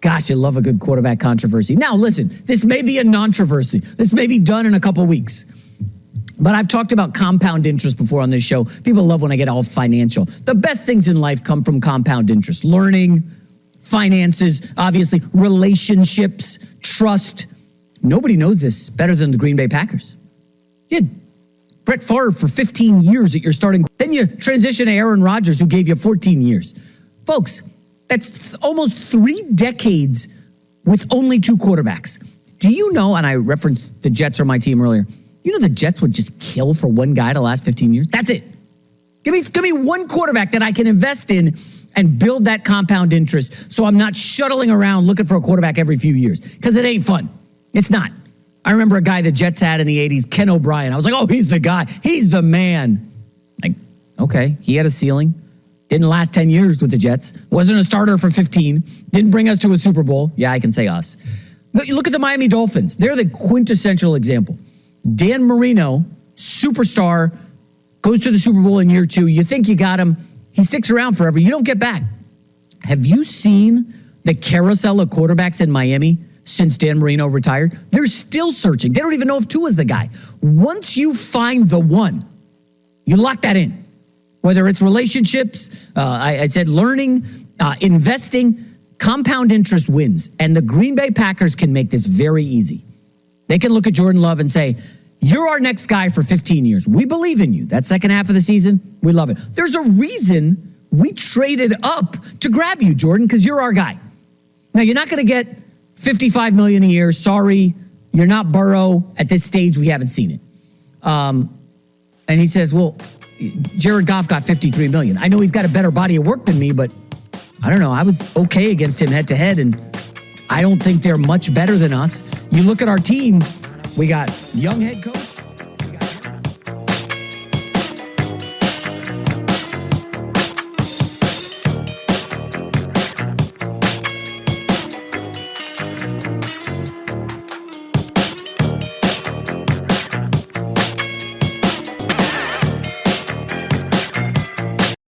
[SPEAKER 23] Gosh, I love a good quarterback controversy. Now, listen, this may be a non-controversy. This may be done in a couple weeks. But I've talked about compound interest before on this show. People love when I get all financial. The best things in life come from compound interest. Learning, finances, obviously, relationships, trust. Nobody knows this better than the Green Bay Packers. You had Brett Favre for 15 years at your starting. Then you transition to Aaron Rodgers, who gave you 14 years. Folks, that's almost 3 decades with only 2 quarterbacks. Do you know, and I referenced the Jets are my team earlier, you know the Jets would just kill for one guy to last 15 years? That's it. Give me one quarterback that I can invest in and build that compound interest so I'm not shuttling around looking for a quarterback every few years, because it ain't fun. It's not. I remember a guy the Jets had in the 80s, Ken O'Brien. I was like, oh, he's the guy. He's the man. Like, okay, he had a ceiling. Didn't last 10 years with the Jets. Wasn't a starter for 15. Didn't bring us to a Super Bowl. Yeah, I can say us. But you look at the Miami Dolphins. They're the quintessential example. Dan Marino, superstar, goes to the Super Bowl in year 2. You think you got him. He sticks around forever. You don't get back. Have you seen the carousel of quarterbacks in Miami since Dan Marino retired? They're still searching. They don't even know if Tua's the guy. Once you find the one, you lock that in. Whether it's relationships, I said learning, investing, compound interest wins. And the Green Bay Packers can make this very easy. They can look at Jordan Love and say, you're our next guy for 15 years. We believe in you. That second half of the season, we love it. There's a reason we traded up to grab you, Jordan, because you're our guy. Now, you're not going to get $55 million a year. Sorry, you're not Burrow. At this stage, we haven't seen it. And he says, well, Jared Goff got $53 million. I know he's got a better body of work than me, but I don't know. I was okay against him head to head, and I don't think they're much better than us. You look at our team, we got young head coach.